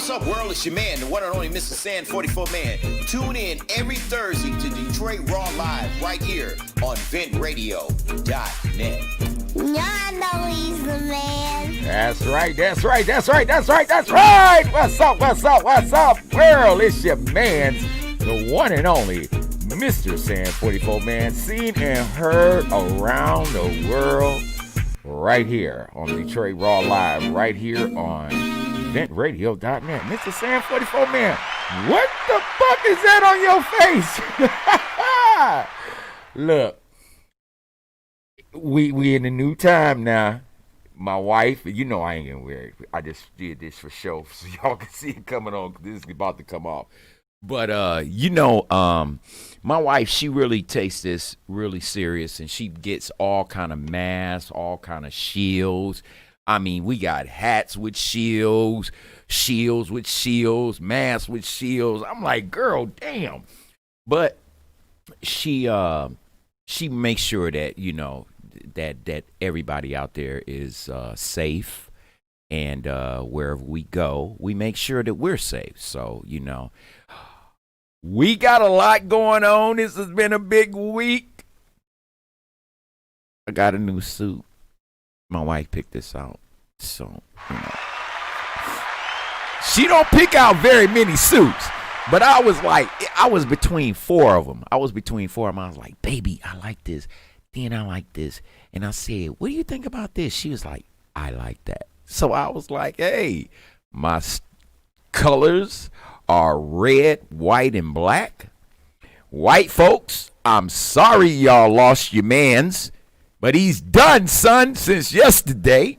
What's up, world? It's your man, the one and only Mr. Sand 44 Man. Tune in every Thursday to Detroit Raw Live right here on ventradio.net. I know he's the man. That's right. What's up, world? It's your man, the one and only Mr. Sand 44 Man, seen and heard around the world right here on Detroit Raw Live, right here on ventradio.net. Mr. Sand 44 Man, what the fuck is that on your face? Look, we in a new time now. My wife, you know I ain't gonna wear it. I just did this for show so y'all can see it coming on. This is about to come off. But my wife, she really takes this really serious, and she gets all kind of masks, all kind of shields. I mean, we got hats with shields, shields with shields, masks with shields. I'm like, girl, damn. But she makes sure that, you know, that everybody out there is safe, and wherever we go, we make sure that we're safe. So, you know, we got a lot going on. This has been a big week. I got a new suit. My wife picked this out. So, you know, she don't pick out very many suits. But I was between four of them. I was like, baby, I like this. Then I like this. And I said, what do you think about this? She was like, I like that. So I was like, hey, my colors are red, white, and black. White folks, I'm sorry y'all lost your mans, but he's done, son, since yesterday.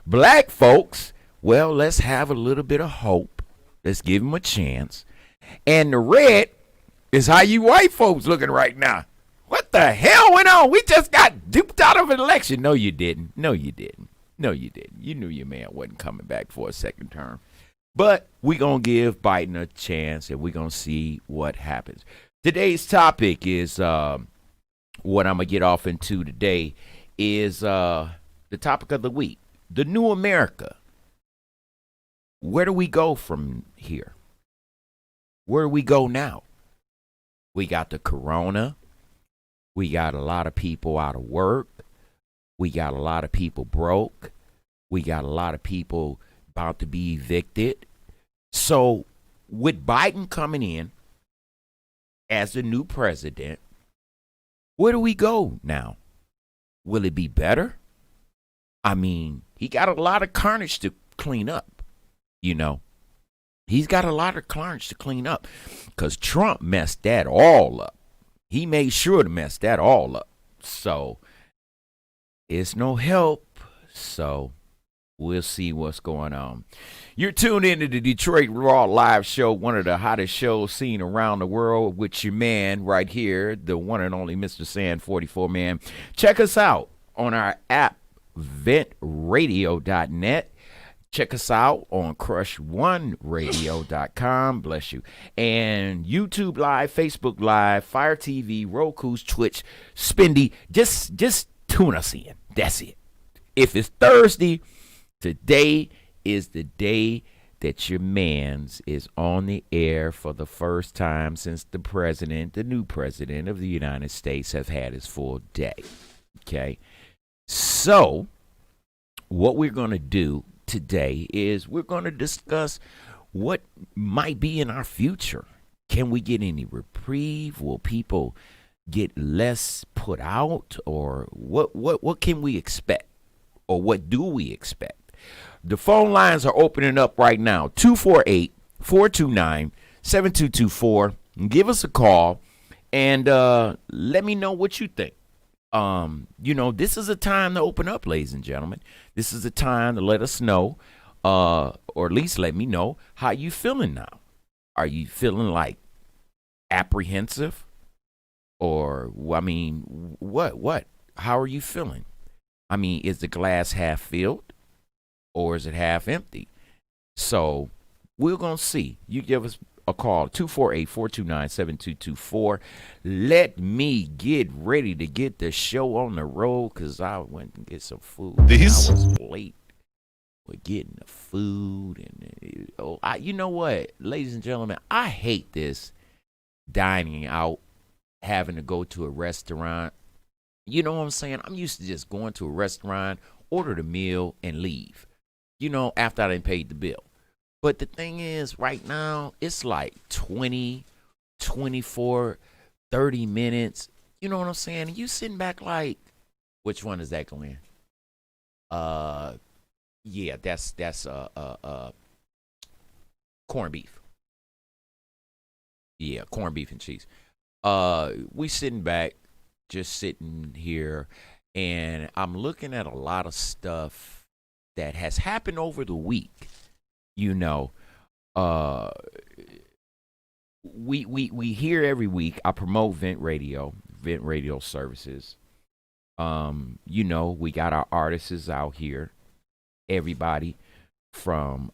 Black folks, well, let's have a little bit of hope. Let's give him a chance. And the red is how you white folks looking right now. What the hell went on? We just got duped out of an election. No, you didn't. You knew your man wasn't coming back for a second term. But we're going to give Biden a chance, and we're going to see what happens. Today's topic is, what I'm going to get off into today, is the topic of the week, the new America. Where do we go from here? Where do we go now? We got the corona. We got a lot of people out of work. We got a lot of people broke. We got a lot of people about to be evicted. So with Biden coming in as the new president, where do we go now? Will it be better? I mean, he got a lot of carnage to clean up, you know. He's got a lot of carnage to clean up because Trump messed that all up. He made sure to mess that all up. So it's no help. So we'll see what's going on. You're tuned into the Detroit Raw Live Show, one of the hottest shows seen around the world with your man right here, the one and only Mr. Sand 44 Man. Check us out on our app, ventradio.net. Check us out on crush1radio.com. Bless you. And YouTube Live, Facebook Live, Fire TV, Roku's, Twitch, Spendy. Just tune us in. That's it. If it's Thursday, today is the day that your man's is on the air for the first time since the new president of the United States, have had his full day. Okay? So, what we're going to do today is we're going to discuss what might be in our future. Can we get any reprieve? Will people get less put out? Or what can we expect? Or what do we expect? The phone lines are opening up right now. 248-429-7224. Give us a call and let me know what you think. You know, this is a time to open up, ladies and gentlemen. This is a time to let us know, or at least let me know how you feeling now. Are you feeling like apprehensive? Or, I mean, what? How are you feeling? I mean, is the glass half filled or is it half empty? So we're going to see. You give us a call, 248-429-7224. Let me get ready to get the show on the road because I went and get some food. I was late with getting the food and you know what, ladies and gentlemen, I hate this dining out, having to go to a restaurant. You know what I'm saying? I'm used to just going to a restaurant, order the meal, and leave. After I done paid the bill. But the thing is, right now, it's like 20, 24, 30 minutes. You know what I'm saying? And you sitting back like, which one is that, Glenn? Yeah, that's corned beef. Yeah, corned beef and cheese. We sitting back, just sitting here, and I'm looking at a lot of stuff that has happened over the week. We hear every week. I promote Vent Radio services. We got our artists out here. Everybody from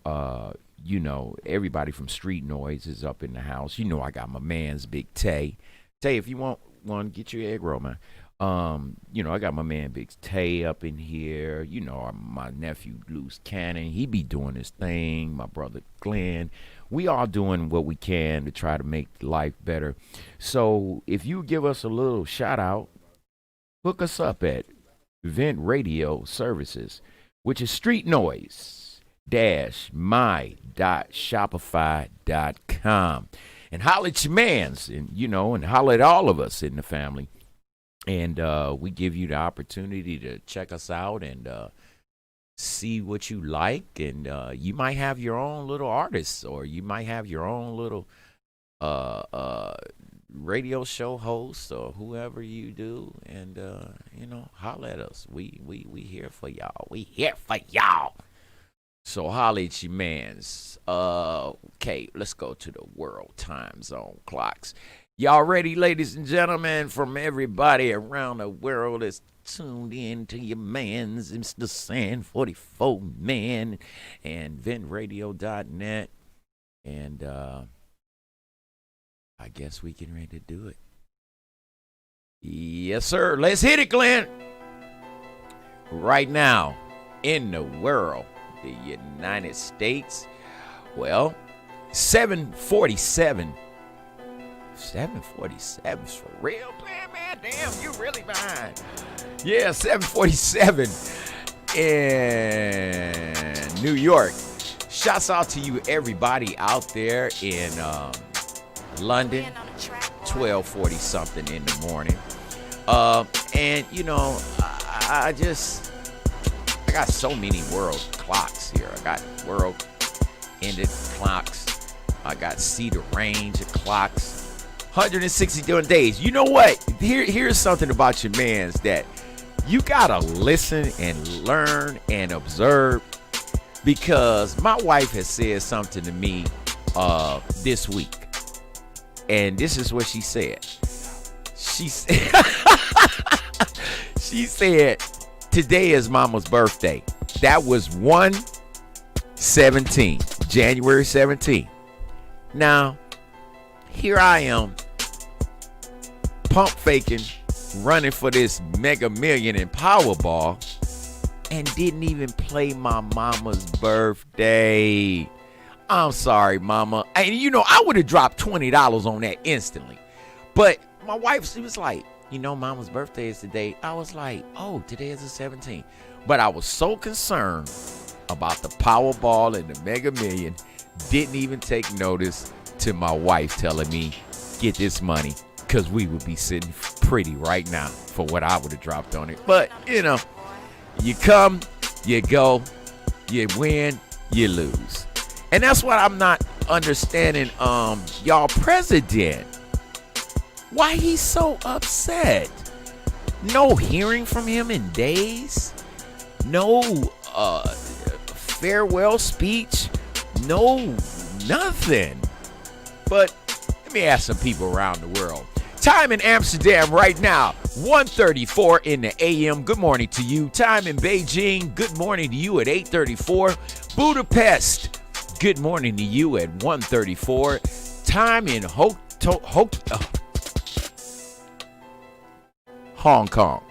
everybody from Street Noise is up in the house. I got my man's Big Tay. Tay, if you want one, get your egg roll, man. I got my man Big Tay up in here. My nephew Loose Cannon. He be doing his thing. My brother Glenn. We all doing what we can to try to make life better. So if you give us a little shout out, hook us up at Vent Radio Services, which is Street Noise my.shopify.com. And holler at your mans, and holler at all of us in the family. And we give you the opportunity to check us out and see what you like. And you might have your own little artists, or you might have your own little radio show host, or whoever you do. And, holler at us. We here for y'all. We here for y'all. So holler at your mans. Okay, let's go to the world time zone clocks. Y'all ready, ladies and gentlemen, from everybody around the world that's tuned in to your mans, Mr. Sand 44 Man and ventradio.net. And I guess we getting ready to do it. Yes, sir. Let's hit it, Glenn. Right now, in the world, the United States, 747. 747's for real, man. Damn, you really behind. Yeah, 747 in New York. Shouts out to you, everybody out there in London. 12:40 something in the morning. And I got so many world clocks here. I got world ended clocks. I got Cedar Range clocks. 160 days. You know what? Here's something about your mans that you gotta listen and learn and observe, because my wife has said something to me this week, and this is what she said. She said today is Mama's birthday. That was 1/17, January 17th. Now, here I am, pump faking, running for this Mega Million and Powerball, and didn't even play my mama's birthday. I'm sorry, Mama. And I would have dropped $20 on that instantly. But my wife, she was like, Mama's birthday is today. I was like, oh, today is the 17th. But I was so concerned about the Powerball and the Mega Million, didn't even take notice to my wife telling me, get this money, because we would be sitting pretty right now for what I would have dropped on it. But, you come, you go, you win, you lose. And that's what I'm not understanding, y'all president. Why he's so upset? No hearing from him in days. No farewell speech. No nothing. But let me ask some people around the world. Time in Amsterdam right now, 1:34 in the a.m. Good morning to you. Time in Beijing, good morning to you at 8:34. Budapest, good morning to you at 1:34. Time in Hong Kong.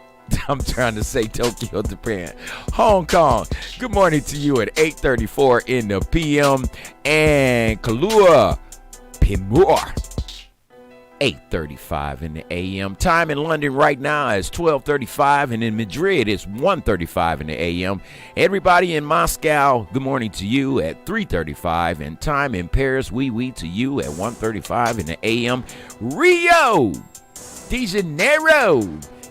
I'm trying to say Tokyo, Japan. Hong Kong, good morning to you at 8:34 in the PM. And Kailua, Pimur, 8:35 in the AM. Time in London right now is 12:35, and in Madrid it's 1:35 in the AM. Everybody in Moscow, good morning to you at 3:35, and time in Paris, oui to you at 1:35 in the AM. Rio de Janeiro,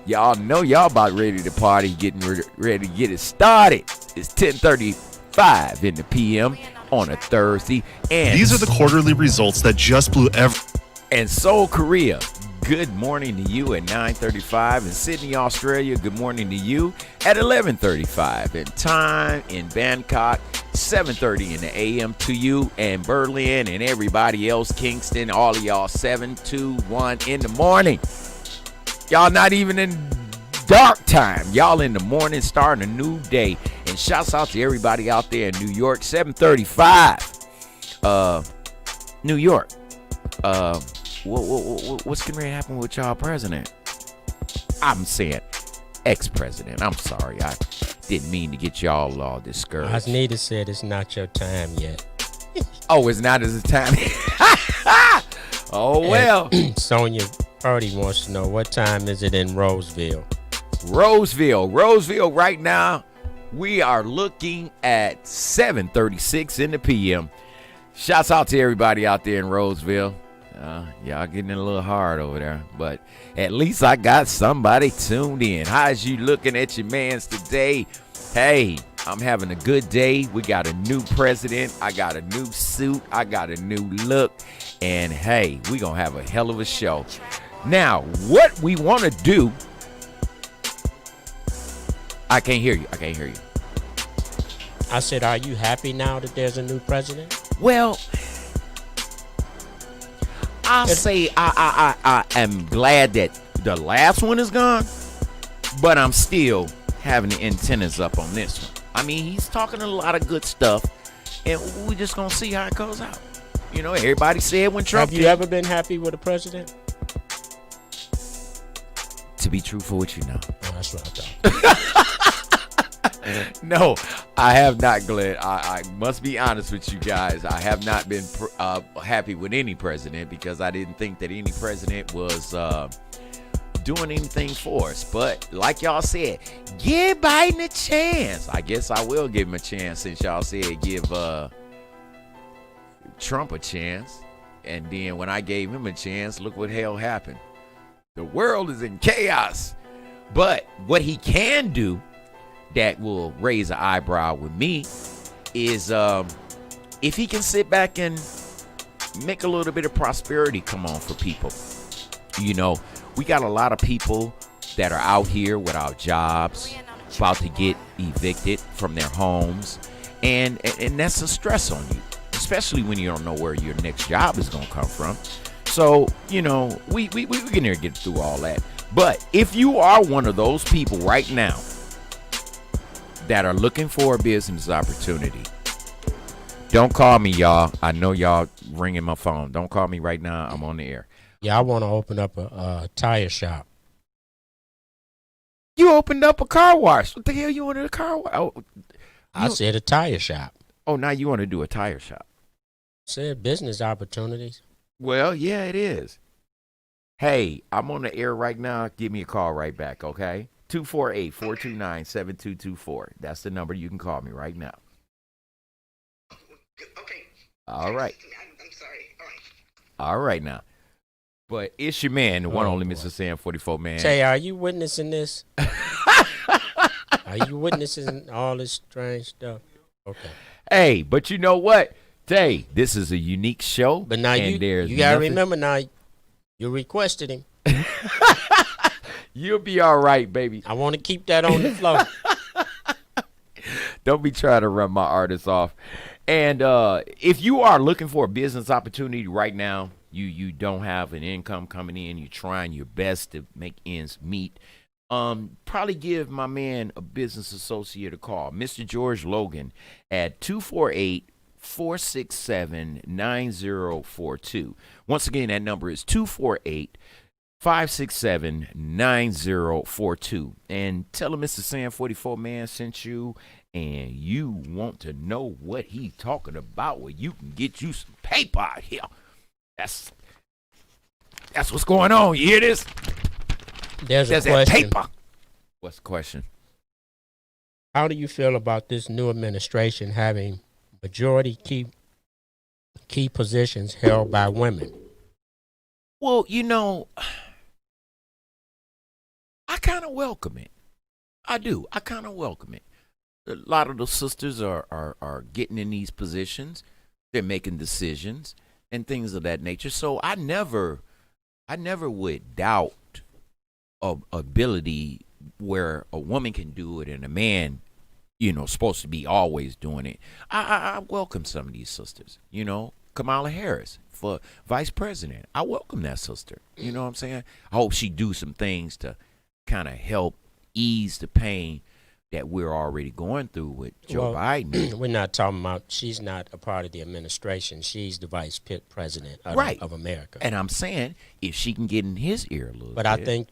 y'all know y'all about ready to party, getting ready to get it started. It's 10:35 in the PM on a Thursday, and these are the quarterly results that just blew And Seoul, Korea, good morning to you at 9:35. And Sydney, Australia, good morning to you at 11:35. And time in Bangkok, 7:30 in the AM to you. And Berlin and everybody else, Kingston, all of y'all, 7:21 in the morning. Y'all not even in dark time. Y'all in the morning, starting a new day. And shouts out to everybody out there in New York, 7:35. New York. What's going to happen with y'all president? I'm saying ex-president. I'm sorry. I didn't mean to get y'all all discouraged. Asnita said it's not your time yet. Oh, it's not as a time. Oh, well. Sonia Purdy wants to know, what time is it in Roseville? Roseville right now, we are looking at 7:36 in the PM. Shouts out to everybody out there in Roseville. Y'all getting it a little hard over there, but at least I got somebody tuned in. How's you looking at your mans today? Hey, I'm having a good day. We got a new president. I got a new suit. I got a new look. And hey, we gonna have a hell of a show. Now, what we want to do, I can't hear you. I said, are you happy now that there's a new president? Well, I'll say I am glad that the last one is gone, but I'm still having the antennas up on this one. I mean, he's talking a lot of good stuff, and we just gonna see how it goes out. You know, everybody said when Trump. Have you ever been happy with a president? To be truthful with you, no. Oh, that's what I thought. No, I have not, Glenn. I must be honest with you guys. I have not been happy with any president because I didn't think that any president was doing anything for us. But like y'all said, give Biden a chance. I guess I will give him a chance since y'all said give Trump a chance. And then when I gave him a chance, look what hell happened. The world is in chaos. But what he can do that will raise an eyebrow with me is if he can sit back and make a little bit of prosperity come on for people. You know, we got a lot of people that are out here without jobs, about to get evicted from their homes, and that's a stress on you, especially when you don't know where your next job is going to come from. So, you know, we can never get through all that. But if you are one of those people right now that are looking for a business opportunity, don't call me, y'all. I know y'all ringing my phone. Don't call me right now. I'm on the air. Yeah, I want to open up a tire shop. You opened up a car wash. What the hell you want a car wash? Oh, I said a tire shop. Oh, now you want to do a tire shop. Said business opportunities. Well, yeah, it is. Hey, I'm on the air right now. Give me a call right back, okay? 248-429-7224. That's the number. You can call me right now. Okay. All right. I'm sorry. All right. All right now. But it's your man, the one only Mr. Sam 44 man. Say, are you witnessing this? Are you witnessing all this strange stuff? Okay. Hey, but you know what? Tay, this is a unique show. But now and you got to remember now, you requested him. You'll be all right, baby. I want to keep that on the floor. Don't be trying to run my artists off. And if you are looking for a business opportunity right now, you don't have an income coming in, you're trying your best to make ends meet, probably give my man, a business associate, a call, Mr. George Logan, at 248-467-9042. Once again, that number is 248 567-9042 and tell him Mr. Sam 44 man sent you and you want to know what he talking about where you can get you some paper out here. That's what's going on. You hear this? There's a that question. paper. What's the question? How do you feel about this new administration having majority key positions held by women? Well, you know, I kind of welcome it. I do. I kind of welcome it. A lot of the sisters are getting in these positions. They're making decisions and things of that nature. So I never would doubt ability where a woman can do it and a man, you know, supposed to be always doing it. I welcome some of these sisters. You know, Kamala Harris for vice president. I welcome that sister. You know what I'm saying? I hope she do some things to kind of help ease the pain that we're already going through with Joe Biden. We're not talking about, she's not a part of the administration. She's the vice president of America. And I'm saying if she can get in his ear a little but bit. I think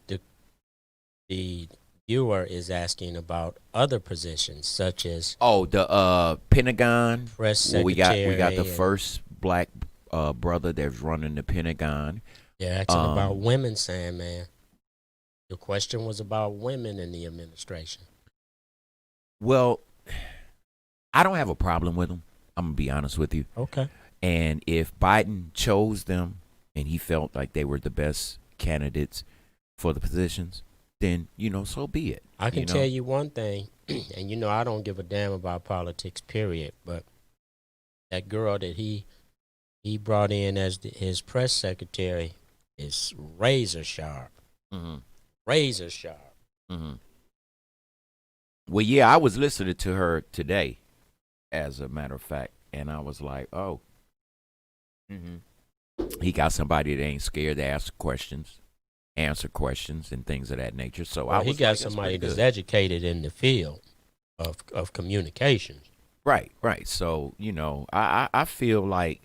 the viewer is asking about other positions such as the Pentagon. press secretary. We got the first black brother that's running the Pentagon. They're asking about women, Sandman. The question was about women in the administration. Well, I don't have a problem with them. I'm going to be honest with you. Okay. And if Biden chose them and he felt like they were the best candidates for the positions, then, you know, so be it. I can tell you one thing, and you know I don't give a damn about politics, period, but that girl that he brought in as his press secretary is razor sharp. Mm-hmm. Razor sharp. Mm-hmm. Well, yeah, I was listening to her today, as a matter of fact, and I was like, oh, he got somebody that ain't scared to ask questions, answer questions, and things of that nature. So he got somebody that's educated in the field of communications. Right. So, you know, I feel like,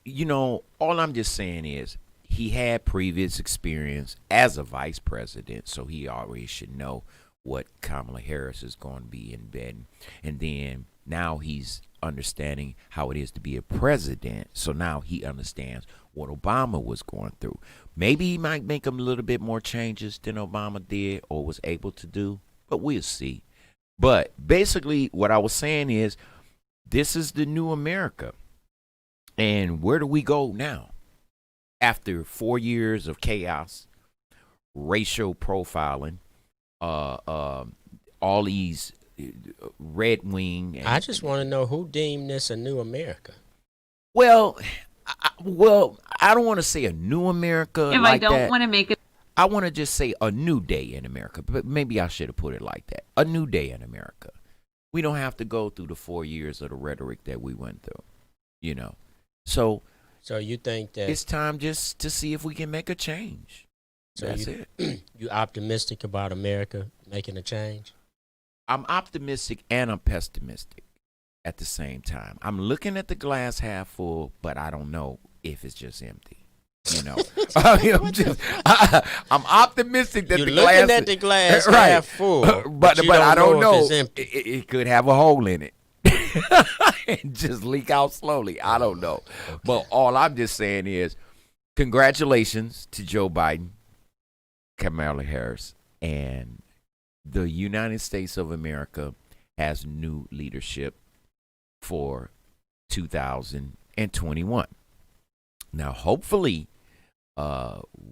you know, all I'm just saying is he had previous experience as a vice president, so he already should know what Kamala Harris is going to be in bed. And then now he's understanding how it is to be a president. So now he understands what Obama was going through. Maybe he might make a little bit more changes than Obama did or was able to do, but we'll see. But basically what I was saying is this is the new America. And where do we go now? After 4 years of chaos, racial profiling, all these red wing. I just want to know who deemed this a new America. Well, I don't want to say a new America. If like I don't that. want to make it, I want to just say a new day in America. But maybe I should have put it like that. A new day in America. We don't have to go through the 4 years of the rhetoric that we went through, you know. So you think that it's time just to see if we can make a change. So that's it. You optimistic about America making a change? I'm optimistic and I'm pessimistic at the same time. I'm looking at the glass half full, but I don't know if it's just empty. You know, I'm optimistic that You're the looking glass at the glass right. half full, but I don't know. if it's empty. It could have a hole in it and just leak out slowly. I don't know. Okay. But all I'm just saying is, congratulations to Joe Biden, Kamala Harris, and the United States of America has new leadership for 2021. Now, hopefully,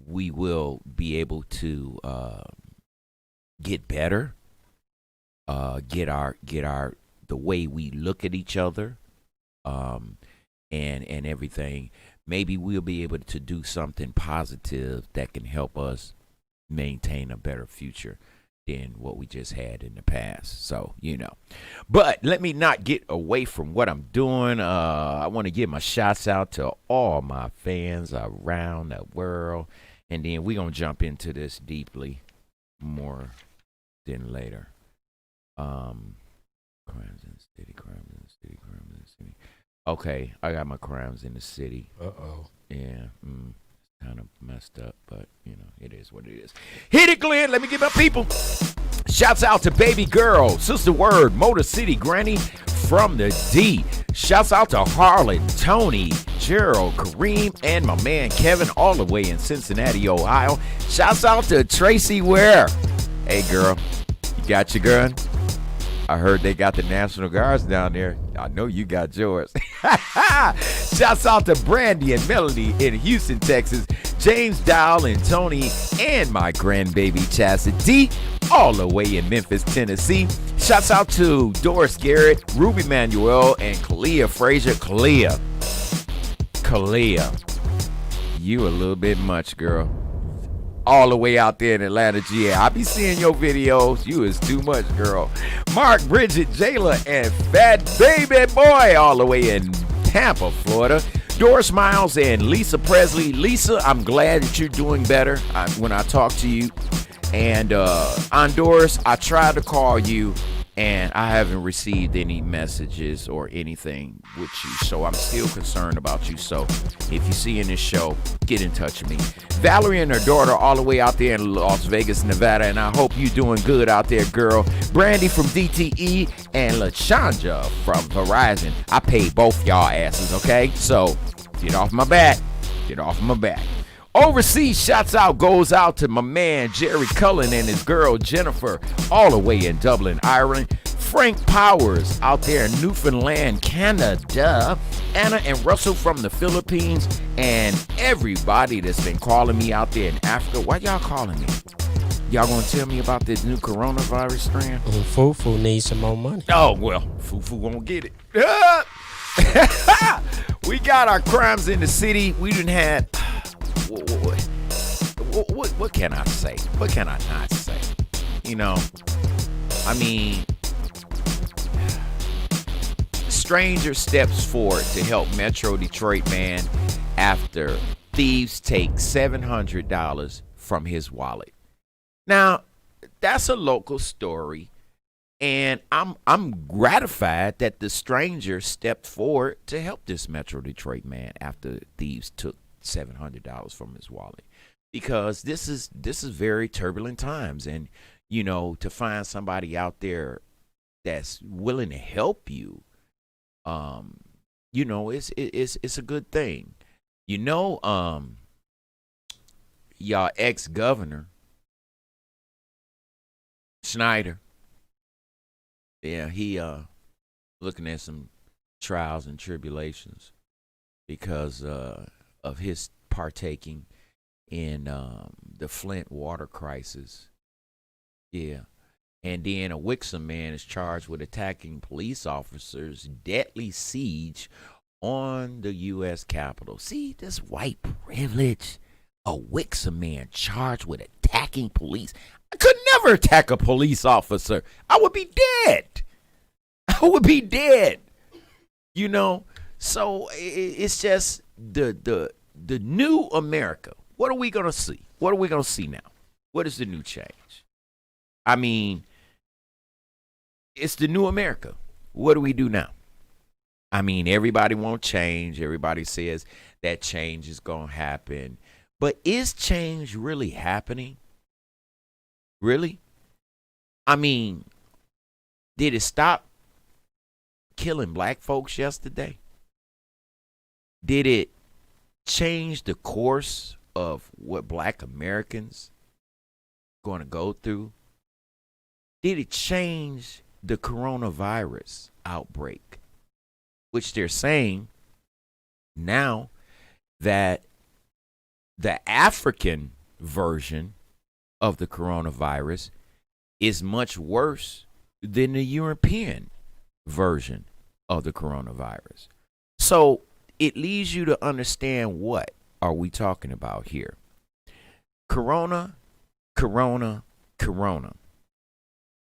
we will be able to get better, get our the way we look at each other, and everything. Maybe we'll be able to do something positive that can help us maintain a better future than what we just had in the past. So, you know, but let me not get away from what I'm doing. I want to give my shots out to all my fans around the world. And then we're going to jump into this deeply more than later. Crimes in the city, crimes in the city, crimes in the city. Okay, I got my crimes in the city. Uh-oh. Yeah, kind of messed up, but, you know. it is what it is. Hit it, Glenn. Let me get my people. Shouts out to baby girl, Sister Word, Motor City Granny from the D. Shouts out to Harlan, Tony, Gerald, Kareem, and my man Kevin, all the way in Cincinnati, Ohio. Shouts out to Tracy Ware. Hey, girl, you got your gun? I heard they got the National Guards down there. I know you got yours. Shouts out to Brandy and Melody in Houston, Texas. James Dowell and Tony and my grandbaby Chastity all the way in Memphis, Tennessee. Shouts out to Doris Garrett, Ruby Manuel, and Kalia Frazier. Kalia, you a little bit much, girl. All the way out there in Atlanta, GA. I be seeing your videos. You is too much, girl. Mark, Bridget, Jayla, and Fat Baby Boy all the way in Tampa, Florida. Doris Miles and Lisa Presley. Lisa, I'm glad that you're doing better when I talk to you. And on Doris, I tried to call you, and I haven't received any messages or anything with you. So I'm still concerned about you. So if you see in this show, get in touch with me. Valerie and her daughter all the way out there in Las Vegas, Nevada. And I hope you're doing good out there, girl. Brandy from DTE and LaShanja from Verizon. I paid both y'all asses, okay? So get off my back. Get off my back. Overseas shouts out goes out to my man Jerry Cullen and his girl Jennifer all the way in Dublin, Ireland. Frank Powers out there in Newfoundland, Canada. Anna and Russell from the Philippines. And everybody that's been calling me out there in Africa. Why y'all calling me? Y'all gonna tell me about this new coronavirus strand? Fufu needs some more money. Oh, well, Fufu won't get it. We got our crimes in the city. We done had... What can I say? What can I not say? You know, I mean, stranger steps forward to help Metro Detroit man after thieves take $700 from his wallet. Now, that's a local story, and I'm gratified that the stranger stepped forward to help this Metro Detroit man after thieves took $700 from his wallet, because this is very turbulent times, and you know, to find somebody out there that's willing to help you, you know, it's a good thing. You know, y'all ex-governor Snyder, yeah, he looking at some trials and tribulations because of his partaking in the Flint water crisis. Yeah. And then a Wixom man is charged with attacking police officers' deadly siege on the U.S. Capitol. See, this white privilege. A Wixom man charged with attacking police. I could never attack a police officer. I would be dead. I would be dead. You know? So it's just the new America. What are we going to see? What are we going to see now? What is the new change? I mean, it's the new America. What do we do now? I mean, everybody wants change. Everybody says that change is going to happen. But is change really happening? Really? I mean, did it stop killing black folks yesterday? Did it change the course of what black Americans going to go through? Did it change the coronavirus outbreak, which they're saying now that the African version of the coronavirus is much worse than the European version of the coronavirus? So it leads you to understand, what are we talking about here? Corona.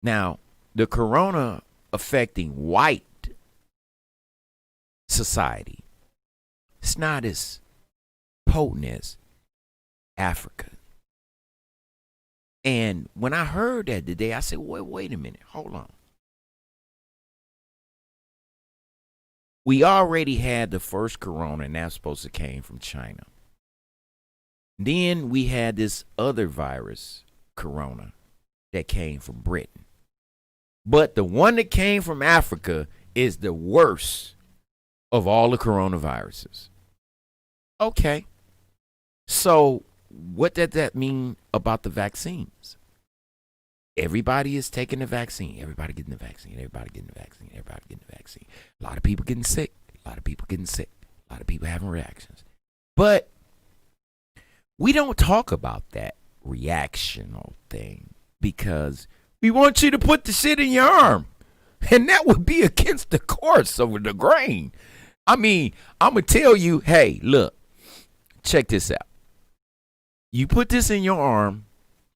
Now, the corona affecting white society, it's not as potent as Africa. And when I heard that today, I said, wait a minute, hold on. We already had the first corona, and that's supposed to came from China. Then we had this other virus, corona, that came from Britain. But the one that came from Africa is the worst of all the coronaviruses. Okay. So what does that mean about the vaccines? Everybody is taking the vaccine. Everybody getting the vaccine. Everybody getting the vaccine. Everybody getting the vaccine. A lot of people getting sick. A lot of people getting sick. A lot of people having reactions. But we don't talk about that reactional thing because we want you to put the shit in your arm. And that would be against the course of the grain. I mean, I'm going to tell you, hey, look, check this out. You put this in your arm,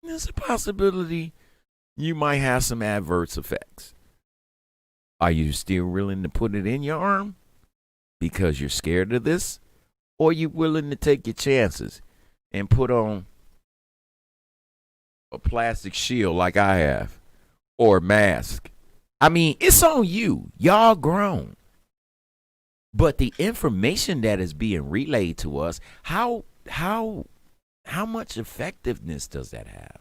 there's a possibility you might have some adverse effects. Are you still willing to put it in your arm because you're scared of this? Or are you willing to take your chances and put on a plastic shield like I have or a mask? I mean, it's on you. Y'all grown. But the information that is being relayed to us, how much effectiveness does that have?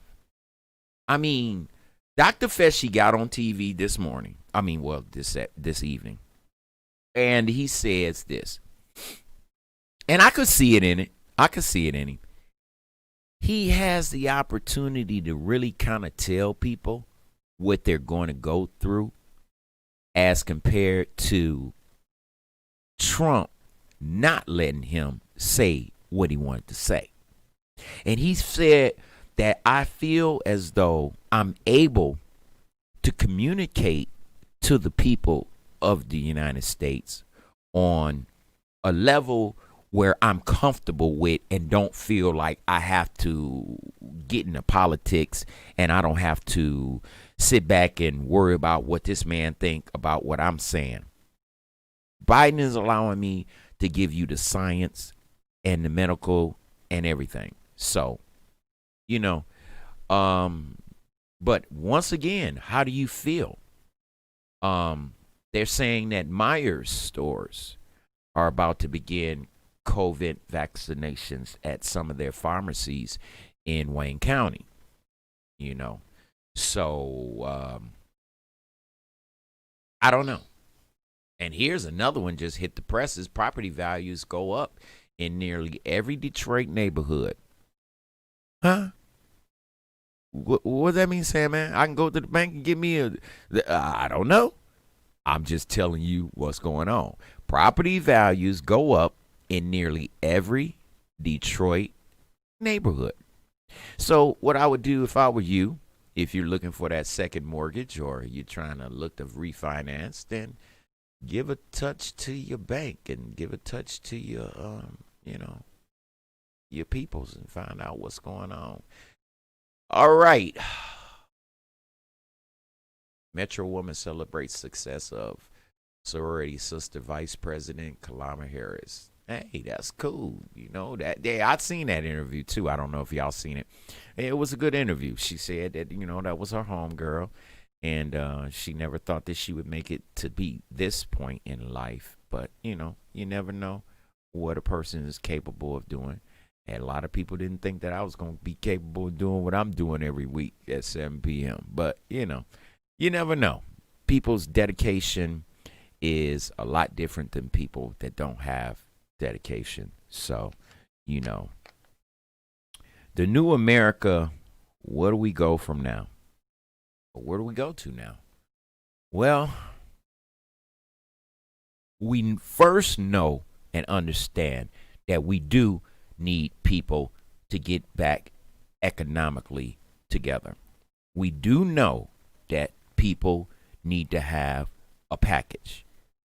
I mean, Dr. Fauci got on TV this morning. I mean, well, this evening. And he says this. And I could see it in it. I could see it in him. He has the opportunity to really kind of tell people what they're going to go through as compared to Trump not letting him say what he wanted to say. And he said that I feel as though I'm able to communicate to the people of the United States on a level where I'm comfortable with and don't feel like I have to get into politics and I don't have to sit back and worry about what this man think about what I'm saying. Biden is allowing me to give you the science and the medical and everything. So, you know, but once again, how do you feel? They're saying that Myers stores are about to begin COVID vaccinations at some of their pharmacies in Wayne County, you know. So, I don't know. And here's another one just hit the presses. Property values go up in nearly every Detroit neighborhood. Huh? What does that mean, Sam, man? I can go to the bank and give me I don't know. I'm just telling you what's going on. Property values go up in nearly every Detroit neighborhood. So what I would do if I were you, if you're looking for that second mortgage or you're trying to look to refinance, then give a touch to your bank and give a touch to your, your peoples and find out what's going on. All right. Metro Woman celebrates success of sorority sister Vice President Kamala Harris. Hey, that's cool. You know, I'd seen that interview too. I don't know if y'all seen it. It was a good interview. She said that, that was her home girl. And she never thought that she would make it to be this point in life. But, you never know what a person is capable of doing. And a lot of people didn't think that I was going to be capable of doing what I'm doing every week at 7 p.m. But, you never know. People's dedication is a lot different than people that don't have dedication. So, the new America, where do we go from now? Where do we go to now? Well, we first know and understand that we do need people to get back economically together. We do know that people need to have a package,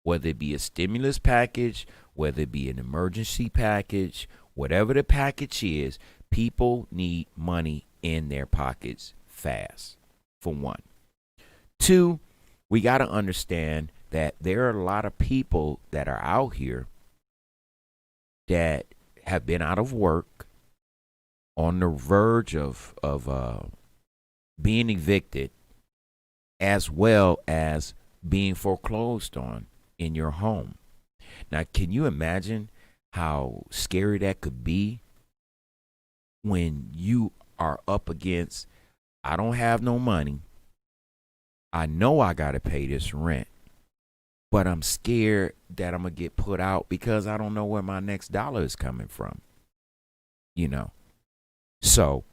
whether it be a stimulus package, whether it be an emergency package, whatever the package is, people need money in their pockets fast. For one. Two, we got to understand that there are a lot of people that are out here that have been out of work, on the verge of being evicted, as well as being foreclosed on in your home. Now, can you imagine how scary that could be when you are up against, I don't have no money. I know I got to pay this rent, but I'm scared that I'm going to get put out because I don't know where my next dollar is coming from. You know? So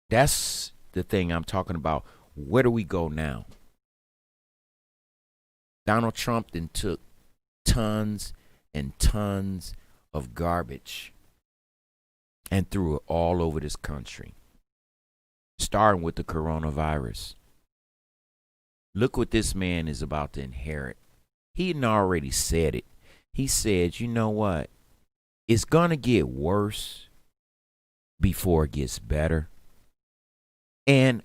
that's the thing I'm talking about. Where do we go now? Donald Trump then took tons and tons of garbage and threw it all over this country, starting with the coronavirus. Look what this man is about to inherit. He had already said it. He said, you know what? It's going to get worse before it gets better. And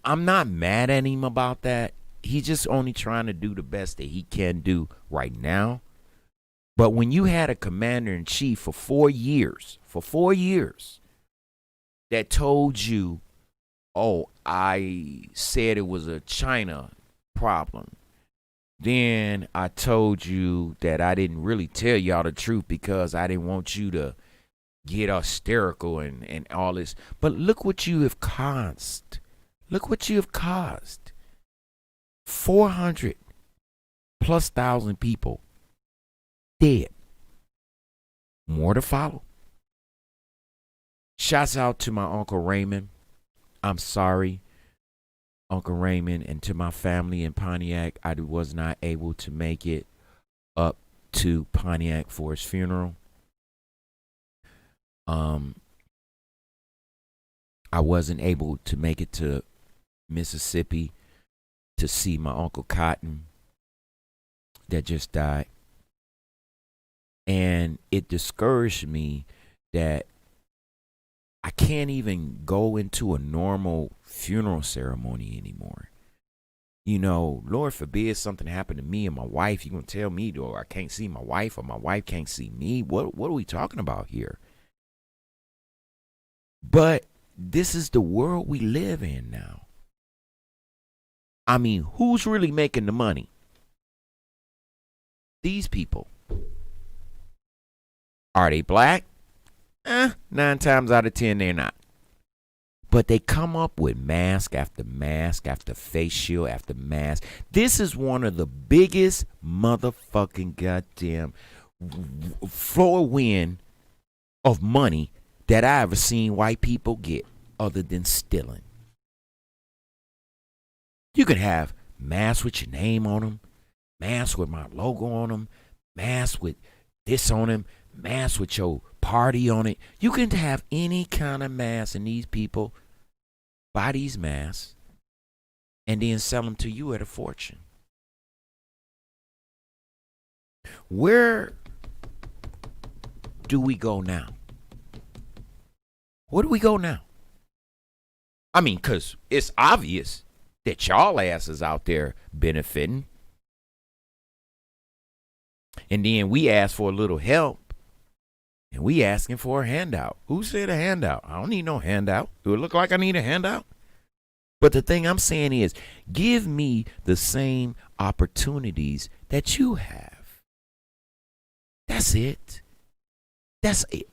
I'm not mad at him about that. He's just only trying to do the best that he can do right now. But when you had a commander-in-chief for 4 years, that told you, oh, I said it was a China problem. Then I told you that I didn't really tell y'all the truth because I didn't want you to get hysterical and all this. But look what you have caused. Look what you have caused. 400 plus thousand people dead. More to follow. Shouts out to my Uncle Raymond. I'm sorry, Uncle Raymond, and to my family in Pontiac. I was not able to make it up to Pontiac for his funeral. I wasn't able to make it to Mississippi to see my Uncle Cotton that just died. And it discouraged me that I can't even go into a normal funeral ceremony anymore. You know, Lord forbid something happened to me and my wife. You gonna tell me, or I can't see my wife, or my wife can't see me? What are we talking about here? But this is the world we live in now. I mean, who's really making the money? These people. Are they black? 9 times out of 10, they're not. But they come up with mask after mask after face shield after mask. This is one of the biggest motherfucking goddamn floor win of money that I ever seen white people get, other than stealing. You can have masks with your name on them, masks with my logo on them, masks with this on them, masks with your party on it. You can have any kind of mask, and these people buy these masks and then sell them to you at a fortune. Where do we go now? Where do we go now? I mean, because it's obvious that y'all asses out there benefiting. And then we ask for a little help, and we asking for a handout. Who said a handout? I don't need no handout. Do it look like I need a handout? But the thing I'm saying is, give me the same opportunities that you have. That's it. That's it.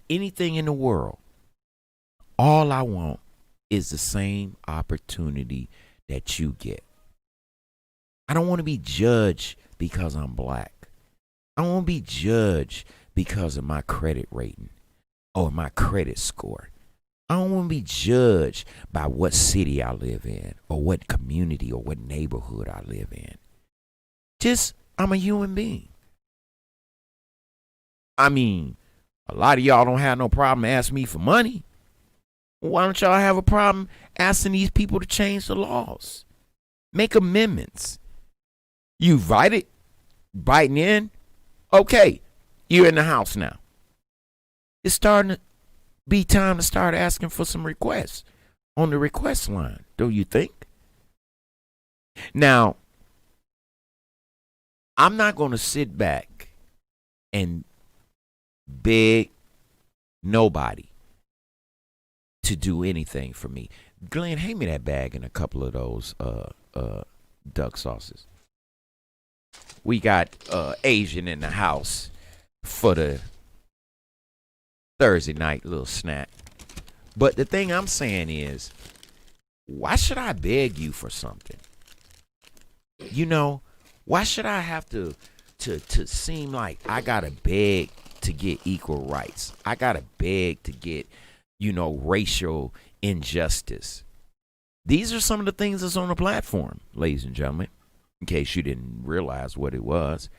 Anything in the world, all I want is the same opportunity that you get. I don't want to be judged because I'm black. I don't want to be judged because of my credit rating or my credit score. I don't want to be judged by what city I live in or what community or what neighborhood I live in. Just, I'm a human being. I mean, a lot of y'all don't have no problem asking me for money. Why don't y'all have a problem asking these people to change the laws? Make amendments. You biting in? Okay, you're in the house now. It's starting to be time to start asking for some requests on the request line, don't you think? Now, I'm not going to sit back and beg nobody to do anything for me. Glenn, hand me that bag and a couple of those duck sauces. We got Asian in the house for the Thursday night little snack. But the thing I'm saying is, why should I beg you for something? You know, why should I have to seem like I gotta beg to get equal rights? I gotta beg to get, racial injustice. These are some of the things that's on the platform, ladies and gentlemen, in case you didn't realize what it was.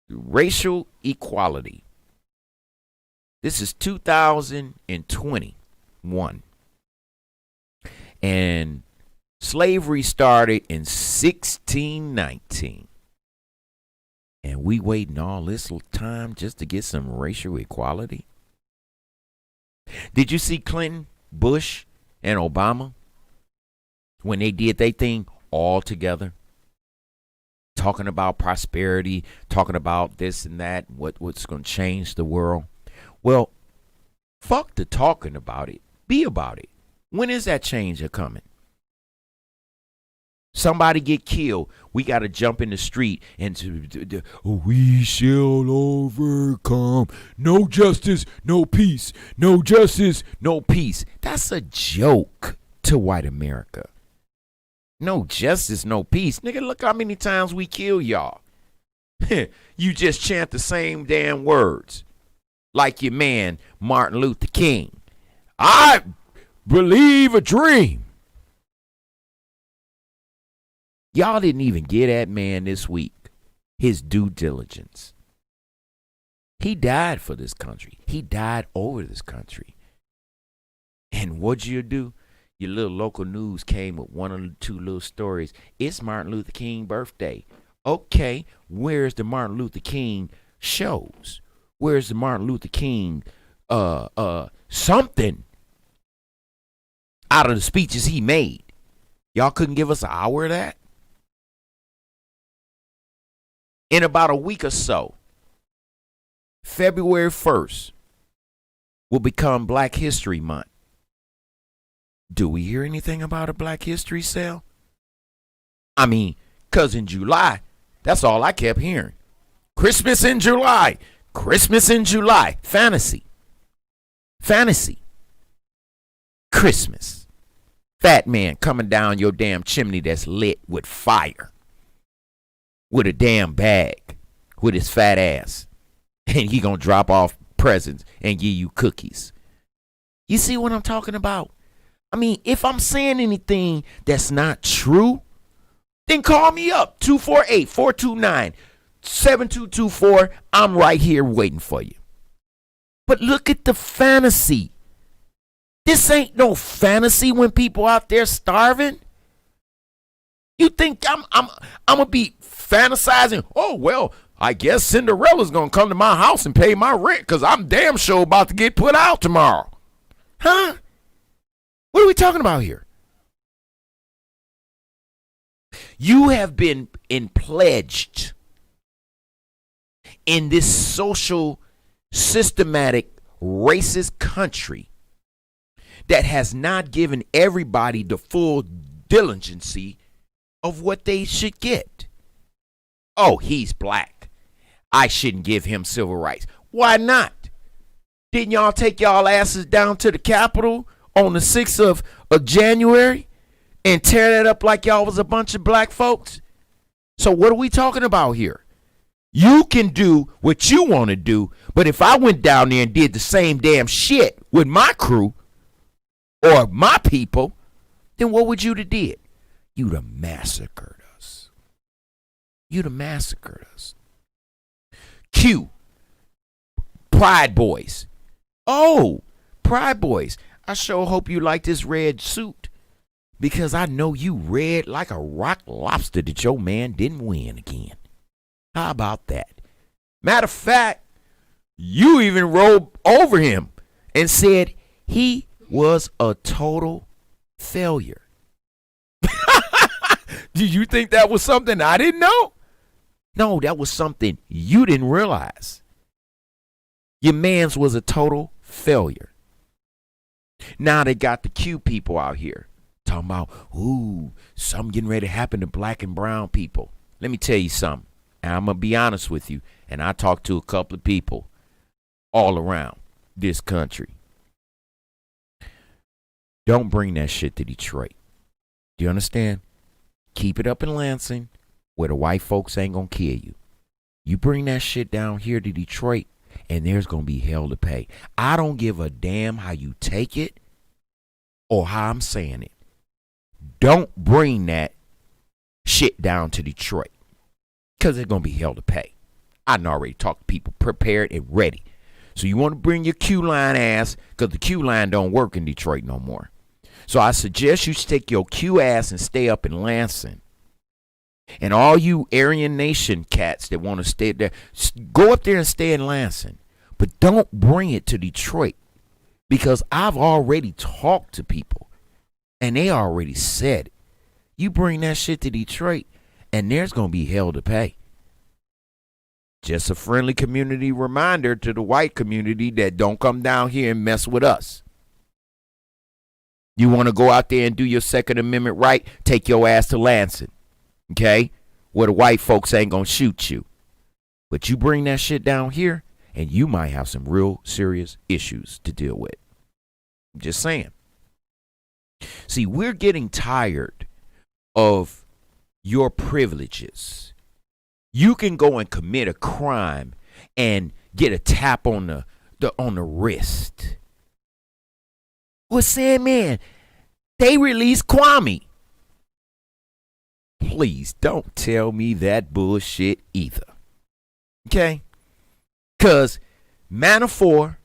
Racial equality. This is 2021. And slavery started in 1619. And we waiting all this time just to get some racial equality? Did you see Clinton, Bush, and Obama when they did their thing all together? Talking about prosperity, talking about this and that, what's going to change the world. Well, fuck the talking about it. Be about it. When is that change coming? Somebody get killed. We got to jump in the street and we shall overcome. No justice, no peace. No justice, no peace. That's a joke to white America. No justice, no peace. Nigga, look how many times we kill y'all. You just chant the same damn words. Like your man, Martin Luther King. I believe a dream. Y'all didn't even give that man this week his due diligence. He died for this country. He died over this country. And what'd you do? Your little local news came with one or two little stories. It's Martin Luther King birthday. Okay, where's the Martin Luther King shows? Where's the Martin Luther King something out of the speeches he made? Y'all couldn't give us an hour of that? In about a week or so, February 1st will become Black History Month. Do we hear anything about a Black History sale? I mean, because in July, that's all I kept hearing. Christmas in July. Christmas in July. Fantasy. Fantasy. Christmas. Fat man coming down your damn chimney that's lit with fire. With a damn bag. With his fat ass. And he gonna drop off presents and give you cookies. You see what I'm talking about? I mean, if I'm saying anything that's not true, then call me up. 248-429-7224. I'm right here waiting for you. But look at the fantasy. This ain't no fantasy when people out there starving. You think I'm gonna be fantasizing? Oh, well, I guess Cinderella's gonna come to my house and pay my rent because I'm damn sure about to get put out tomorrow. Huh? What are we talking about here? You have been pledged in this social, systematic, racist country that has not given everybody the full diligency of what they should get. Oh, he's black. I shouldn't give him civil rights. Why not? Didn't y'all take y'all asses down to the Capitol on the 6th of January and tear that up like y'all was a bunch of black folks? So what are we talking about here? You can do what you want to do, but if I went down there and did the same damn shit with my crew or my people, then what would you have did? You'd have massacred us. You'd have massacred us. Q. Pride Boys. Oh, Pride Boys. I sure hope you like this red suit because I know you red like a rock lobster that your man didn't win again. How about that? Matter of fact, you even rolled over him and said he was a total failure. Did you think that was something I didn't know? No, that was something you didn't realize. Your man's was a total failure. Now they got the Q people out here talking about, ooh, something getting ready to happen to black and brown people. Let me tell you something. And I'm going to be honest with you. And I talked to a couple of people all around. this country. Don't bring that shit to Detroit. Do you understand? Keep it up in Lansing where the white folks ain't gonna kill you. You bring that shit down here to Detroit and there's gonna be hell to pay. I don't give a damn how you take it or how I'm saying it. Don't bring that shit down to Detroit because there's gonna be hell to pay. I done already talked to people prepared and ready. So you want to bring your Q line ass because the Q line don't work in Detroit no more. So I suggest you take your Q ass and stay up in Lansing. And all you Aryan Nation cats that want to stay there, go up there and stay in Lansing. But don't bring it to Detroit because I've already talked to people and they already said it. You bring that shit to Detroit and there's going to be hell to pay. Just a friendly community reminder to the white community that don't come down here and mess with us. You want to go out there and do your Second Amendment right? Take your ass to Lansing, okay? Where the white folks ain't going to shoot you. But you bring that shit down here, and you might have some real serious issues to deal with. I'm just saying. See, we're getting tired of your privileges. You can go and commit a crime and get a tap on the wrist. Well, Sandman, they released Kwame. Please don't tell me that bullshit either. Okay? Because Manafort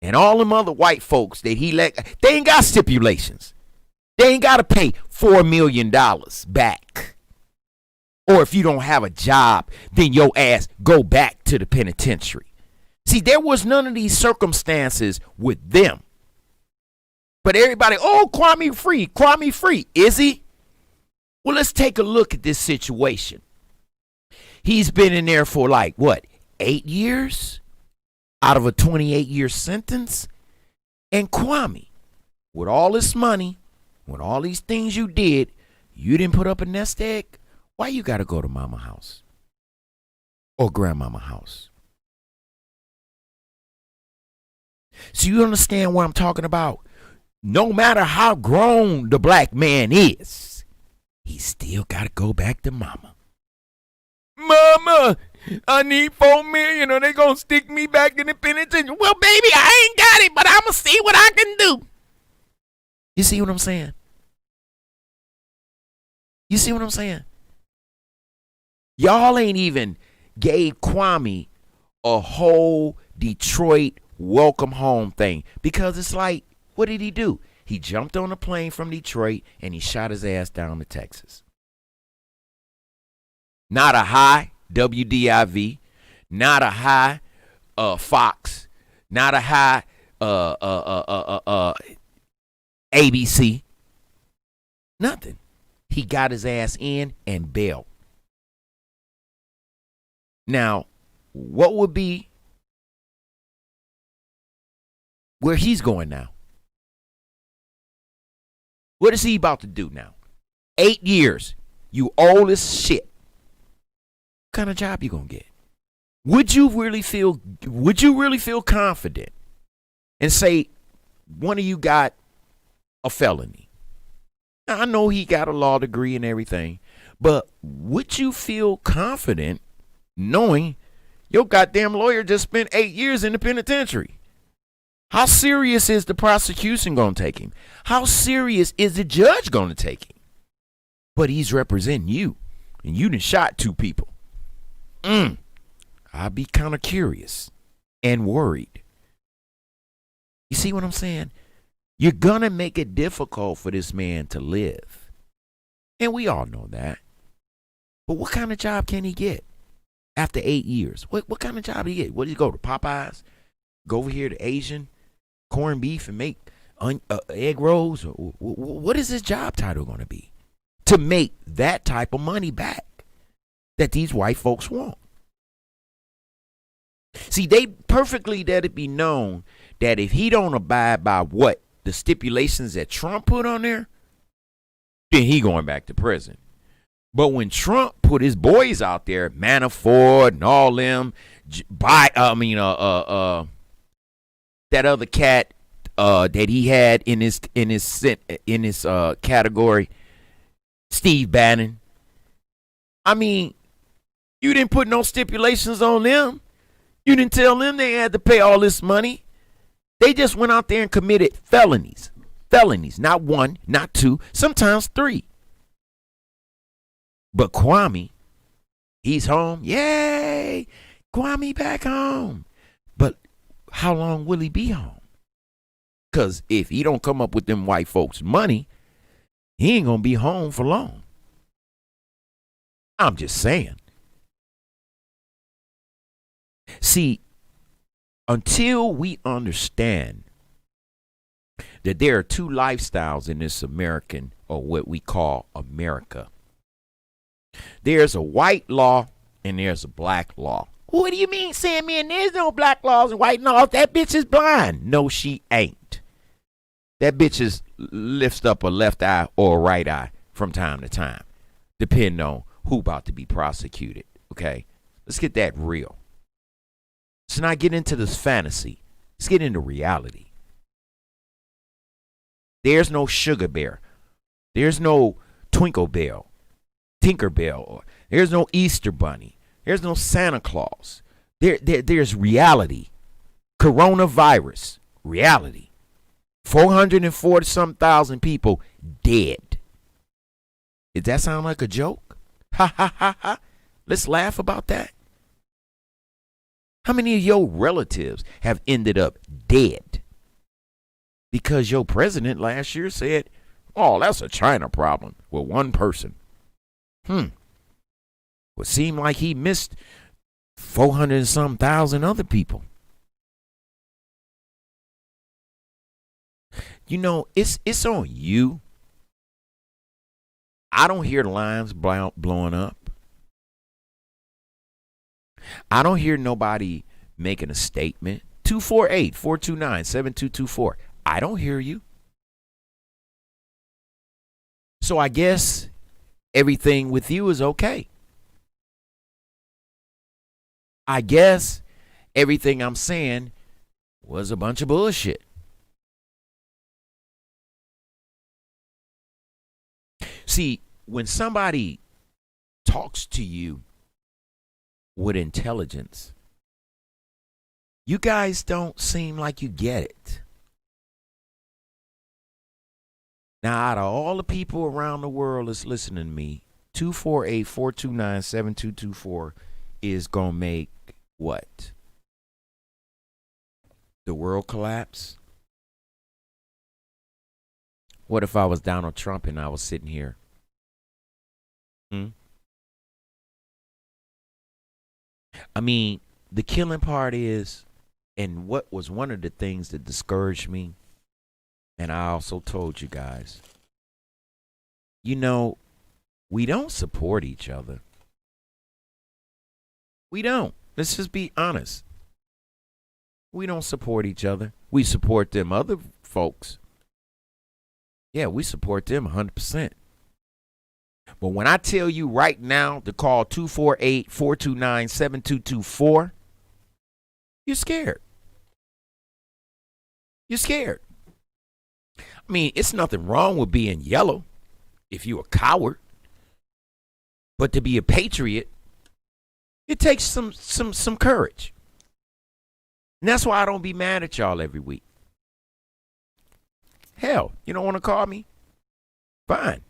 and all them other white folks that he let, they ain't got stipulations. They ain't got to pay $4 million back. Or if you don't have a job, then your ass go back to the penitentiary. See, there was none of these circumstances with them. But everybody, oh, Kwame free. Is he? Well, let's take a look at this situation. He's been in there for 8 years out of a 28-year sentence? And Kwame, with all this money, with all these things you did, you didn't put up a nest egg? Why you got to go to mama house or grandmama house? So you understand what I'm talking about? No matter how grown the black man is, he still got to go back to mama. Mama, I need $4 million or they going to stick me back in the penitentiary. Well, baby, I ain't got it, but I'm going to see what I can do. You see what I'm saying? You see what I'm saying? Y'all ain't even gave Kwame a whole Detroit welcome home thing because it's like, what did he do? He jumped on a plane from Detroit and he shot his ass down to Texas. Not a high WDIV, not a high Fox, not a high ABC. Nothing. He got his ass in and bailed. Now, what would be where he's going now? What is he about to do now? 8 years. You old as shit. What kind of job you gonna get? Would you really feel confident and say one of you got a felony? Now, I know he got a law degree and everything, but would you feel confident knowing your goddamn lawyer just spent 8 years in the penitentiary? How serious is the prosecution going to take him? How serious is the judge going to take him? But he's representing you, and you done shot 2 people. I'd be kind of curious and worried. You see what I'm saying? You're going to make it difficult for this man to live. And we all know that. But what kind of job can he get after 8 years? What kind of job did he get? What did he go to Popeyes? Go over here to Asian corned beef and make egg rolls? What is his job title going to be to make that type of money back that these white folks want? See, they perfectly let it be known that if he don't abide by what the stipulations that Trump put on there, then he going back to prison. But when Trump put his boys out there, Manafort and all them, that other cat that he had in his category, Steve Bannon. I mean, you didn't put no stipulations on them. You didn't tell them they had to pay all this money. They just went out there and committed felonies. Felonies, not one, not two, sometimes three. But Kwame, he's home. Yay! Kwame back home. But how long will he be home? Because if he don't come up with them white folks' money, he ain't going to be home for long. I'm just saying. See, until we understand that there are two lifestyles in this American, or what we call America. There's a white law and there's a black law. What do you mean, Sandman? There's no black laws and white laws. That bitch is blind. No, she ain't. That bitch is lifts up a left eye or a right eye from time to time, depending on who about to be prosecuted. Okay, let's get that real. Let's not get into this fantasy. Let's get into reality. There's no Sugar Bear. There's no Twinkle Bell, Tinkerbell, or there's no Easter Bunny. There's no Santa Claus. There's reality. Coronavirus, reality. 440-some thousand people dead. Does that sound like a joke? Ha ha ha ha. Let's laugh about that. How many of your relatives have ended up dead? Because your president last year said, oh, that's a China problem with one person. Would seem like he missed 400-some thousand other people. You know, it's on you. I don't hear lines blowing up. I don't hear nobody making a statement. 248-429-7224. I don't hear you. So I guess everything with you is okay. I guess everything I'm saying was a bunch of bullshit. See, when somebody talks to you with intelligence, you guys don't seem like you get it. Now, out of all the people around the world that's listening to me, 248-429-7224 is going to make what? The world collapse? What if I was Donald Trump and I was sitting here? I mean, the killing part is, and what was one of the things that discouraged me, and I also told you guys, you know, we don't support each other. We don't. Let's just be honest. We don't support each other. We support them other folks. Yeah, we support them 100%. But when I tell you right now to call 248-429-7224, you're scared. You're scared. I mean, it's nothing wrong with being yellow if you're a coward. But to be a patriot, it takes some courage. And that's why I don't be mad at y'all every week. Hell, you don't want to call me? Fine.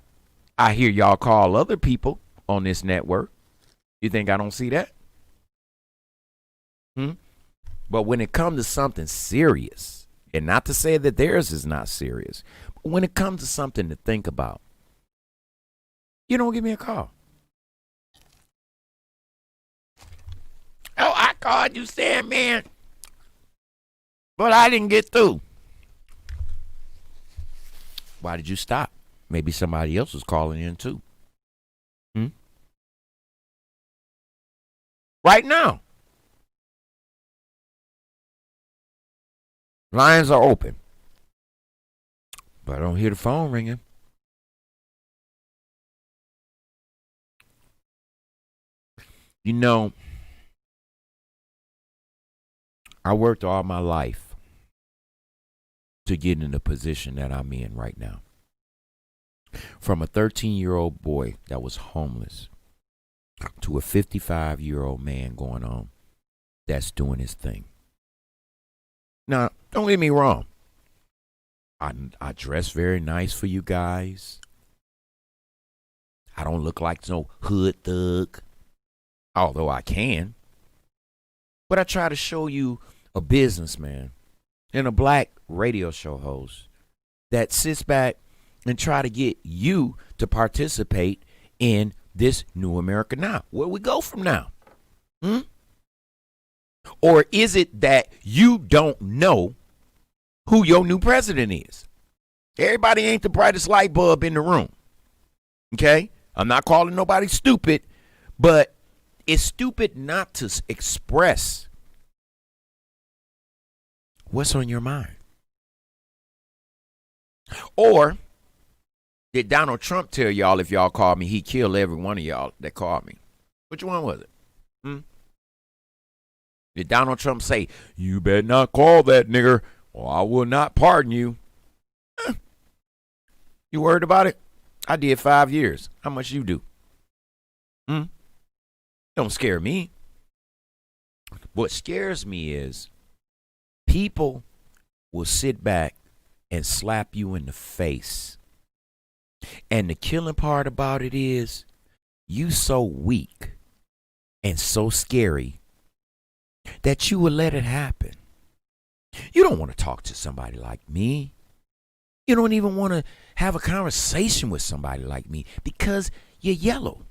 I hear y'all call other people on this network. You think I don't see that? But when it comes to something serious, and not to say that theirs is not serious, but when it comes to something to think about, you don't give me a call. Oh, I called you, Sandman, but I didn't get through. Why did you stop? Maybe somebody else was calling in too. Right now. Lines are open. But I don't hear the phone ringing. You know, I worked all my life to get in the position that I'm in right now. From a 13-year-old boy that was homeless to a 55-year-old man going on that's doing his thing. Now, don't get me wrong. I dress very nice for you guys. I don't look like no hood thug, although I can. But I try to show you a businessman and a black radio show host that sits back and try to get you to participate in this new America now. Where we go from now? Or is it that you don't know who your new president is? Everybody ain't the brightest light bulb in the room. Okay? I'm not calling nobody stupid, but it's stupid not to express what's on your mind. Or did Donald Trump tell y'all if y'all called me, he'd kill every one of y'all that called me? Which one was it? Did Donald Trump say, you better not call that nigger or I will not pardon you? You worried about it? I did 5 years. How much you do? Don't scare me. What scares me is people will sit back and slap you in the face. And the killing part about it is you so weak and so scary that you will let it happen. You don't want to talk to somebody like me. You don't even want to have a conversation with somebody like me because you're yellow.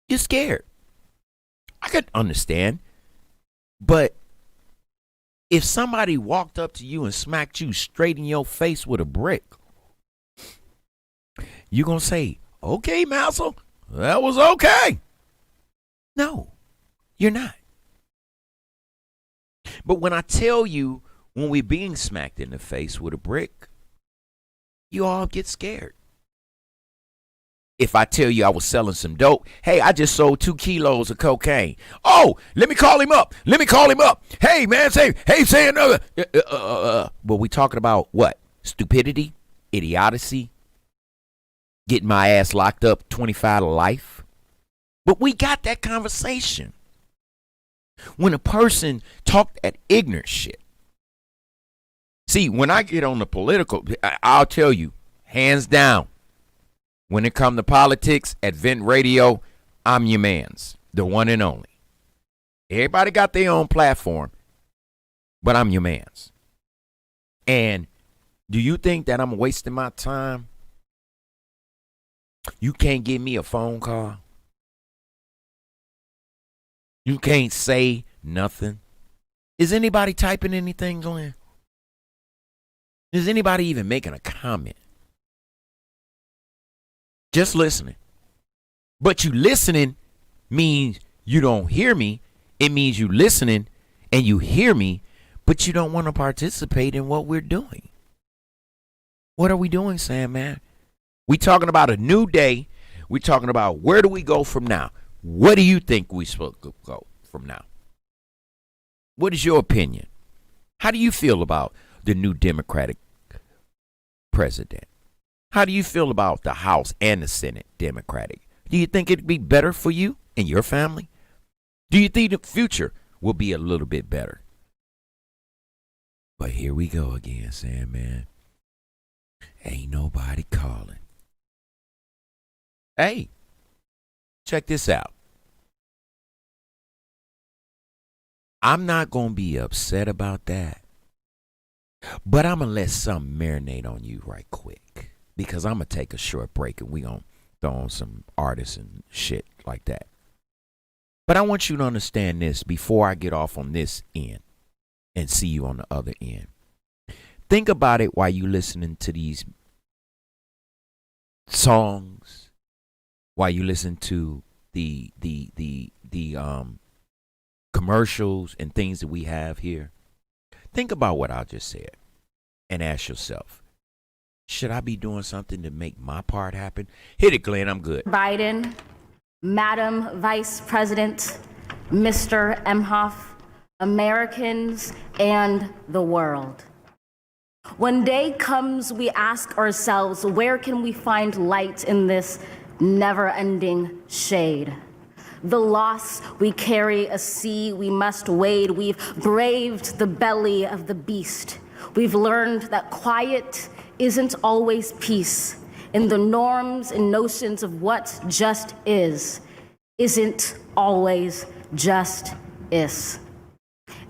You're scared. I could understand. But if somebody walked up to you and smacked you straight in your face with a brick, you going to say, okay, Massel, that was okay. No, you're not. But when I tell you, when we're being smacked in the face with a brick, you all get scared. If I tell you I was selling some dope, hey, I just sold 2 kilos of cocaine. Oh, let me call him up. Hey, man, say another. But we talking about what? Stupidity? Idiocy? Getting my ass locked up 25 to life? But we got that conversation. When a person talked that ignorant shit. See, when I get on the political, I'll tell you, hands down, when it comes to politics at Vent Radio, I'm your man's, the one and only. Everybody got their own platform, but I'm your man's. And do you think that I'm wasting my time? You can't give me a phone call. You can't say nothing. Is anybody typing anything, Glenn? Is anybody even making a comment? Just listening. But you listening means you don't hear me. It means you listening and you hear me, but you don't want to participate in what we're doing. What are we doing, Sam, man? We talking about a new day. We talking about where do we go from now? What do you think we supposed to go from now? What is your opinion? How do you feel about the new Democratic president? How do you feel about the House and the Senate Democratic? Do you think it'd be better for you and your family? Do you think the future will be a little bit better? But here we go again, Sam, man. Ain't nobody calling. Hey, check this out. I'm not going to be upset about that. But I'm going to let something marinate on you right quick. Because I'm going to take a short break and we going to throw on some artists and shit like that. But I want you to understand this before I get off on this end and see you on the other end. Think about it while you listening to these songs, while you listen to the commercials and things that we have here. Think about what I just said and ask yourself, should I be doing something to make my part happen? Hit it, Glenn. I'm good. Biden, Madam Vice President, Mr. Emhoff, Americans, and the world. When day comes, we ask ourselves, where can we find light in this never-ending shade? The loss we carry, a sea we must wade. We've braved the belly of the beast. We've learned that quiet isn't always peace, and the norms and notions of what just isn't always just is.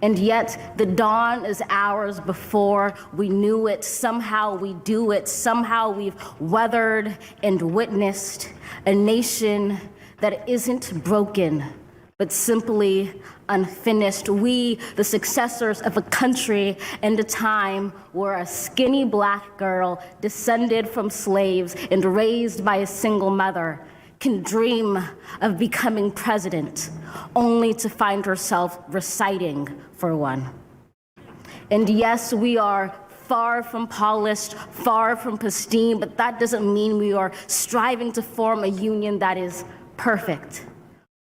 And yet the dawn is ours before we knew it. Somehow we do it. Somehow we've weathered and witnessed a nation that isn't broken, but simply unfinished. We, the successors of a country and a time where a skinny black girl descended from slaves and raised by a single mother can dream of becoming president, only to find herself reciting for one. And yes, we are far from polished, far from pristine, but that doesn't mean we are striving to form a union that is perfect.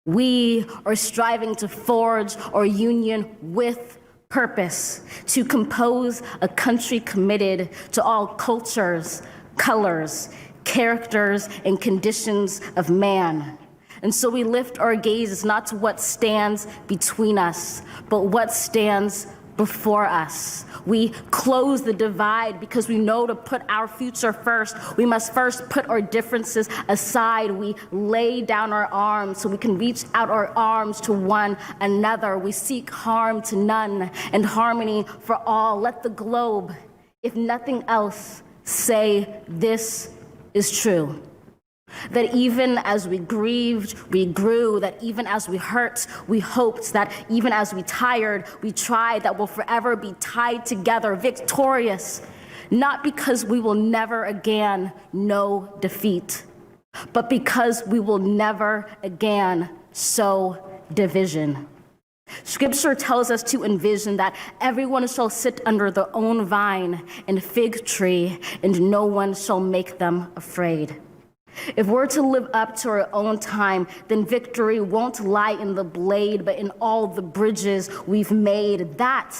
We are striving to forge our union with purpose, to compose a country committed to all cultures, colors, characters, and conditions of man. And so we lift our gazes not to what stands between us, but what stands before us. We close the divide because we know to put our future first, we must first put our differences aside. We lay down our arms so we can reach out our arms to one another. We seek harm to none and harmony for all. Let the globe, if nothing else, say this is true. That even as we grieved, we grew. That even as we hurt, we hoped. That even as we tired, we tried. That we'll forever be tied together, victorious, not because we will never again know defeat, but because we will never again sow division. Scripture tells us to envision that everyone shall sit under their own vine and fig tree, and no one shall make them afraid. If we're to live up to our own time, then victory won't lie in the blade, but in all the bridges we've made. That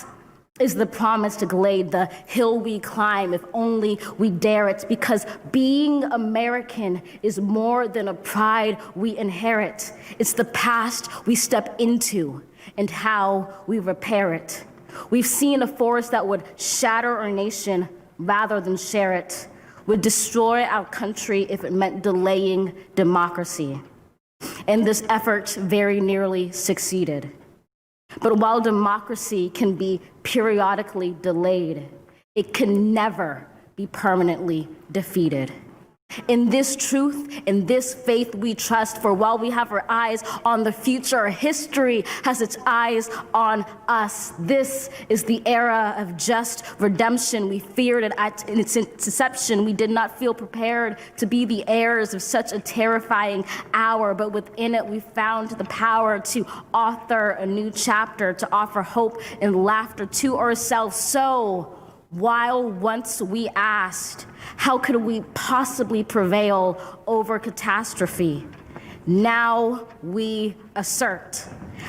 is the promise to Glade, the hill we climb, if only we dare it, because being American is more than a pride we inherit. It's the past we step into and how we repair it. We've seen a force that would shatter our nation rather than share it, would destroy our country if it meant delaying democracy. And this effort very nearly succeeded. But while democracy can be periodically delayed, it can never be permanently defeated. In this truth, in this faith we trust, for while we have our eyes on the future, history has its eyes on us. This is the era of just redemption. We feared it in its inception. We did not feel prepared to be the heirs of such a terrifying hour, but within it we found the power to author a new chapter, to offer hope and laughter to ourselves. So, while once we asked, how could we possibly prevail over catastrophe? Now we assert,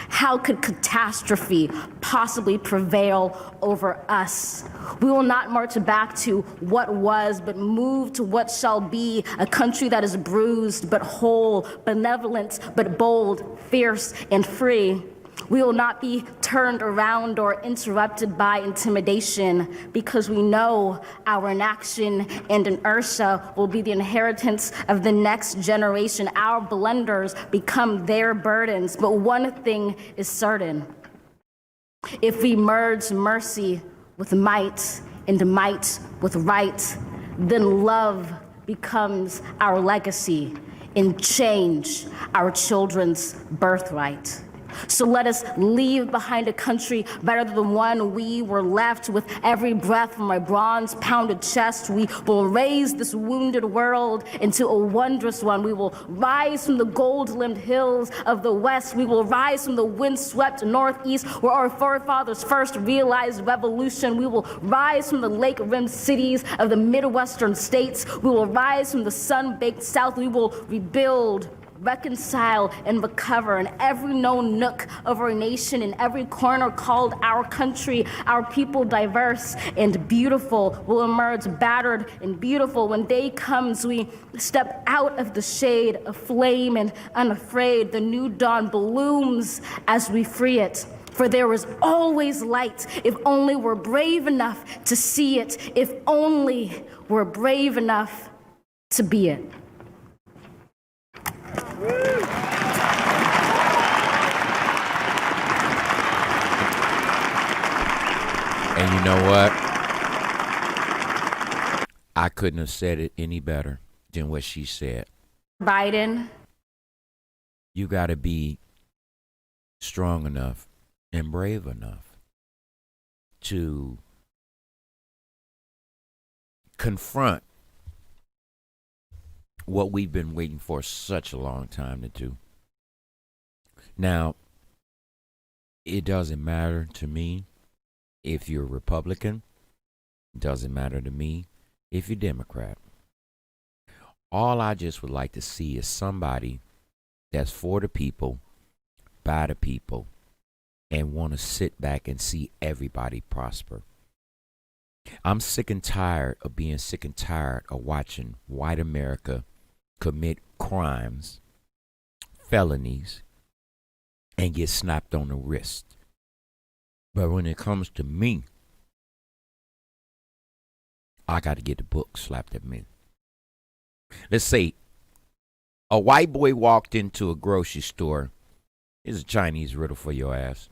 how could catastrophe possibly prevail over us? We will not march back to what was, but move to what shall be, a country that is bruised but whole, benevolent but bold, fierce and free. We will not be turned around or interrupted by intimidation, because we know our inaction and inertia will be the inheritance of the next generation. Our blunders become their burdens. But one thing is certain: if we merge mercy with might and might with right, then love becomes our legacy and change our children's birthright. So let us leave behind a country better than the one we were left. With every breath from my bronze-pounded chest, we will raise this wounded world into a wondrous one. We will rise from the gold-limbed hills of the West. We will rise from the wind-swept Northeast, where our forefathers first realized revolution. We will rise from the lake-rimmed cities of the Midwestern states. We will rise from the sun-baked South. We will rebuild reconcile and recover in every known nook of our nation, in every corner called our country. Our people, diverse and beautiful, will emerge battered and beautiful. When day comes, we step out of the shade, aflame and unafraid. The new dawn blooms as we free it. For there is always light if only we're brave enough to see it, if only we're brave enough to be it. And you know what? I couldn't have said it any better than what she said. Biden. You got to be strong enough and brave enough to confront what we've been waiting for such a long time to do. Now, it doesn't matter to me if you're Republican. It doesn't matter to me if you're Democrat. All I just would like to see is somebody that's for the people, by the people, and want to sit back and see everybody prosper. I'm sick and tired of being sick and tired of watching white America commit crimes, felonies, and get snapped on the wrist. But when it comes to me, I got to get the book slapped at me. Let's say a white boy walked into a grocery store. Here's a Chinese riddle for your ass.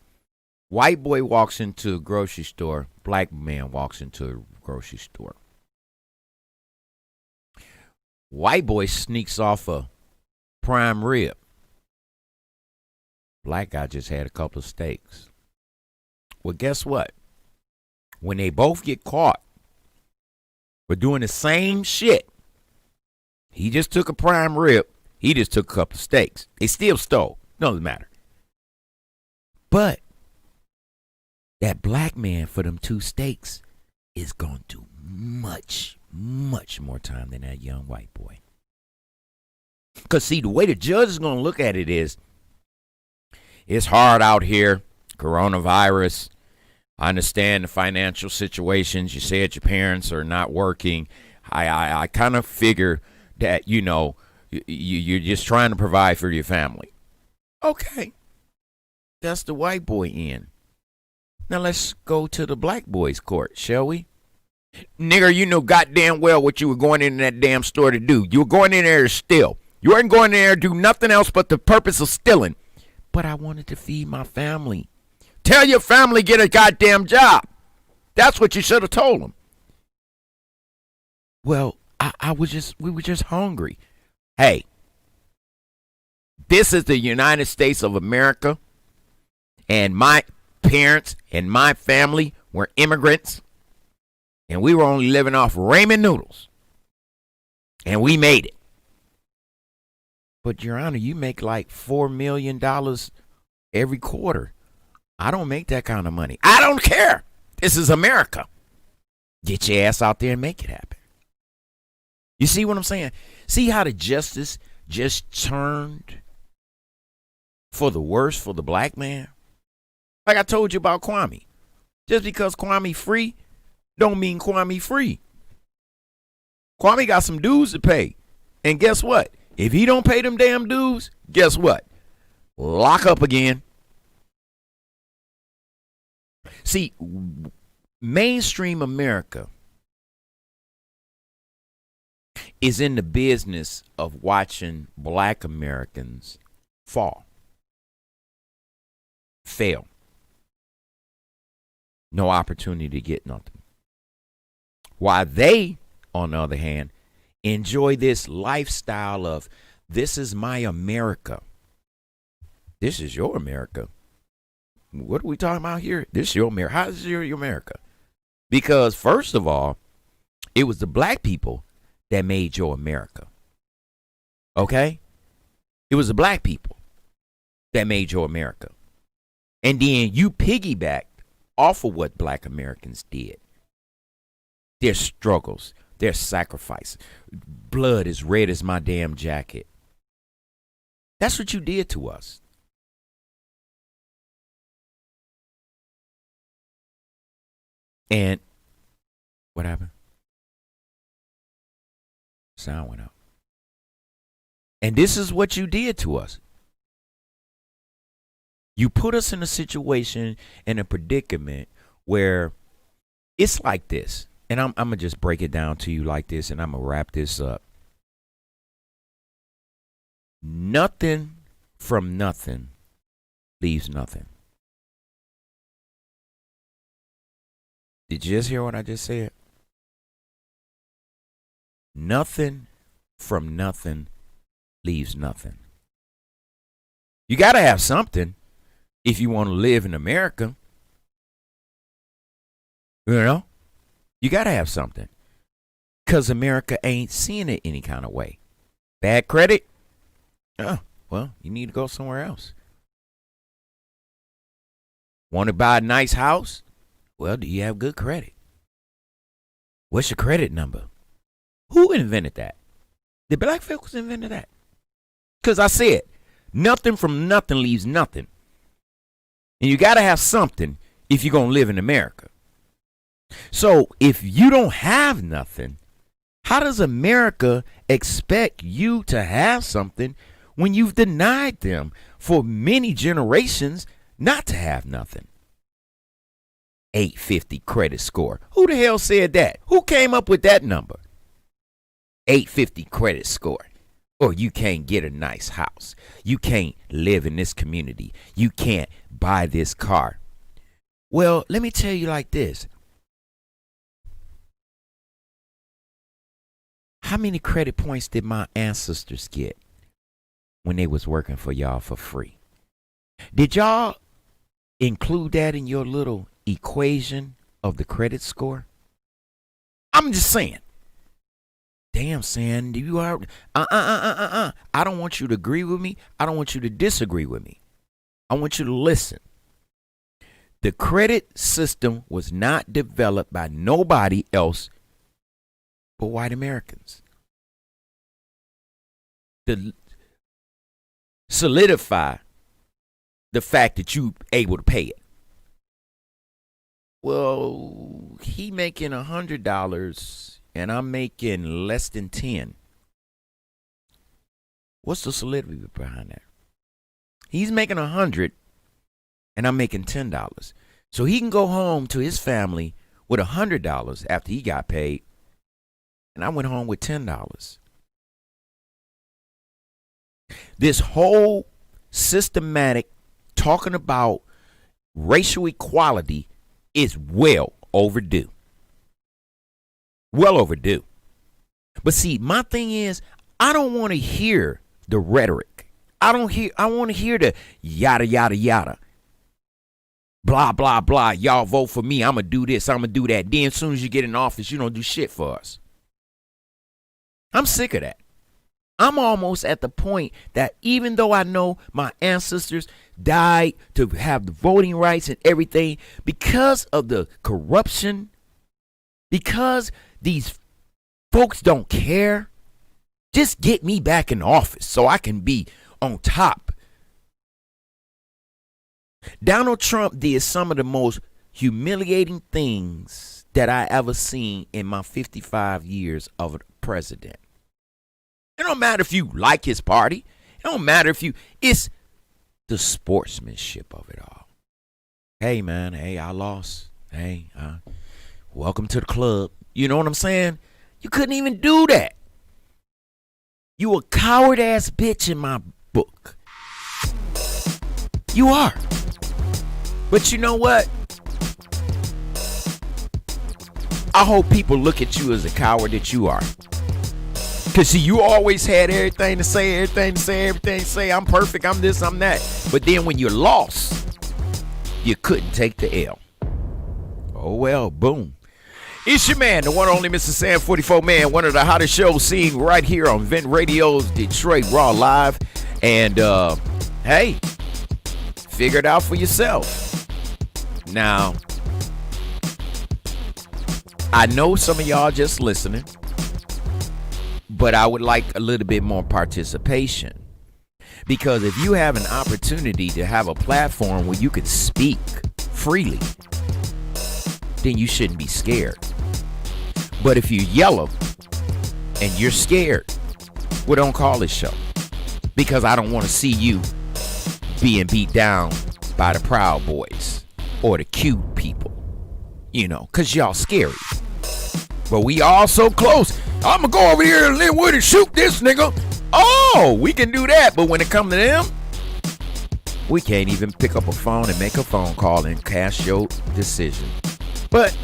White boy walks into a grocery store. Black man walks into a grocery store. White boy sneaks off a prime rib. Black guy just had a couple of steaks. Well, guess what? When they both get caught for doing the same shit, he just took a prime rib. He just took a couple of steaks. They still stole. Doesn't matter. But that black man for them 2 steaks is going to do much, much more time than that young white boy. Because, see, the way the judge is going to look at it is, it's hard out here, coronavirus. I understand the financial situations. You said your parents are not working. I kind of figure that, you're just trying to provide for your family. Okay. That's the white boy end. Now let's go to the black boys' court, shall we? Nigger, you know goddamn well what you were going in that damn store to do. You were going in there to steal. You weren't going in there to do nothing else but the purpose of stealing. But I wanted to feed my family. Tell your family get a goddamn job. That's what you should have told them. Well, we were just hungry. Hey, this is the United States of America, and my parents and my family were immigrants, and we were only living off ramen noodles, and we made it. But, Your Honor, you make like $4 million every quarter. I don't make that kind of money. I don't care. This is America. Get your ass out there and make it happen. You see what I'm saying? See how the justice just turned for the worse for the black man? Like I told you about Kwame. Just because Kwame free don't mean Kwame free. Kwame got some dues to pay. And guess what? If he don't pay them damn dues, guess what? Lock up again. See, mainstream America is in the business of watching black Americans fail. No opportunity to get nothing. While they, on the other hand, enjoy this lifestyle of, this is my America. This is your America. What are we talking about here? This is your America. How is your America? Because, first of all, it was the black people that made your America. Okay? It was the black people that made your America. And then you piggybacked off of what black Americans did. Their struggles, their sacrifice. Blood as red as my damn jacket. That's what you did to us. And what happened? Sound went out. And this is what you did to us. You put us in a situation, in a predicament where it's like this. And I'm going to just break it down to you like this, and I'm going to wrap this up. Nothing from nothing leaves nothing. Did you just hear what I just said? Nothing from nothing leaves nothing. You got to have something if you want to live in America. You know? You got to have something. Because America ain't seeing it any kind of way. Bad credit? Oh, well, you need to go somewhere else. Want to buy a nice house? Well, do you have good credit? What's your credit number? Who invented that? The black folks invented that. Because I said, nothing from nothing leaves nothing. And you got to have something if you're going to live in America. So if you don't have nothing, how does America expect you to have something when you've denied them for many generations not to have nothing? 850 credit score. Who the hell said that? Who came up with that number? 850 credit score. Or you can't get a nice house. You can't live in this community. You can't buy this car. Well, let me tell you like this. How many credit points did my ancestors get when they was working for y'all for free? Did y'all include that in your little equation of the credit score? I'm just saying. Damn, Sam, you are I don't want you to agree with me. I don't want you to disagree with me. I want you to listen. The credit system was not developed by nobody else but white Americans. To solidify the fact that you able to pay it. Well, he making $100 and I'm making less than 10. What's the solidity behind that? He's making 100 and I'm making $10. So he can go home to his family with $100 after he got paid. And I went home with $10. This whole systematic talking about racial equality is well overdue. Well overdue. But see, my thing is, I don't want to hear the rhetoric. I want to hear the yada, yada, yada. Blah, blah, blah. Y'all vote for me. I'm going to do this. I'm going to do that. Then as soon as you get in office, you don't do shit for us. I'm sick of that. I'm almost at the point that even though I know my ancestors died to have the voting rights and everything, because of the corruption, because these folks don't care, just get me back in office so I can be on top. Donald Trump did some of the most humiliating things that I ever seen in my 55 years of a president. It don't matter if you like his party. It don't matter if you, it's the sportsmanship of it all. Hey, man, hey, I lost. Hey, welcome to the club. You know what I'm saying? You couldn't even do that. You a coward ass bitch in my book. You are. But you know what? I hope people look at you as a coward that you are. Because see, you always had everything to say, I'm perfect, I'm this, I'm that. But then when you lost, you couldn't take the L. Oh well, boom. It's your man, the one and only Mr. Sam 44 Man, one of the hottest shows seen right here on Vent Radio's Detroit Raw Live. And hey, figure it out for yourself. Now, I know some of y'all just listening, but I would like a little bit more participation. Because if you have an opportunity to have a platform where you can speak freely, then you shouldn't be scared. But if you're yellow and you're scared, well, don't call this show. Because I don't want to see you being beat down by the Proud Boys or the cute people. You know, because y'all scary. But we all so close. I'm going to go over here to Linwood and shoot this nigga. Oh, we can do that. But when it comes to them, we can't even pick up a phone and make a phone call and cast your decision. But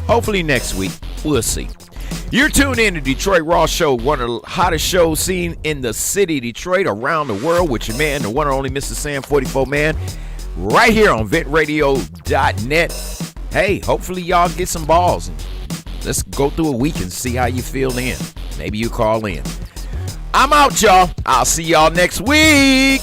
hopefully next week, we'll see. You're tuned in to Detroit Raw Show, one of the hottest shows seen in the city of Detroit, around the world, with your man, the one and only Mr. Sam 44 Man, right here on ventradio.net. Hey, hopefully y'all get some balls. Let's go through a week and see how you feel then. Maybe you call in. I'm out, y'all. I'll see y'all next week.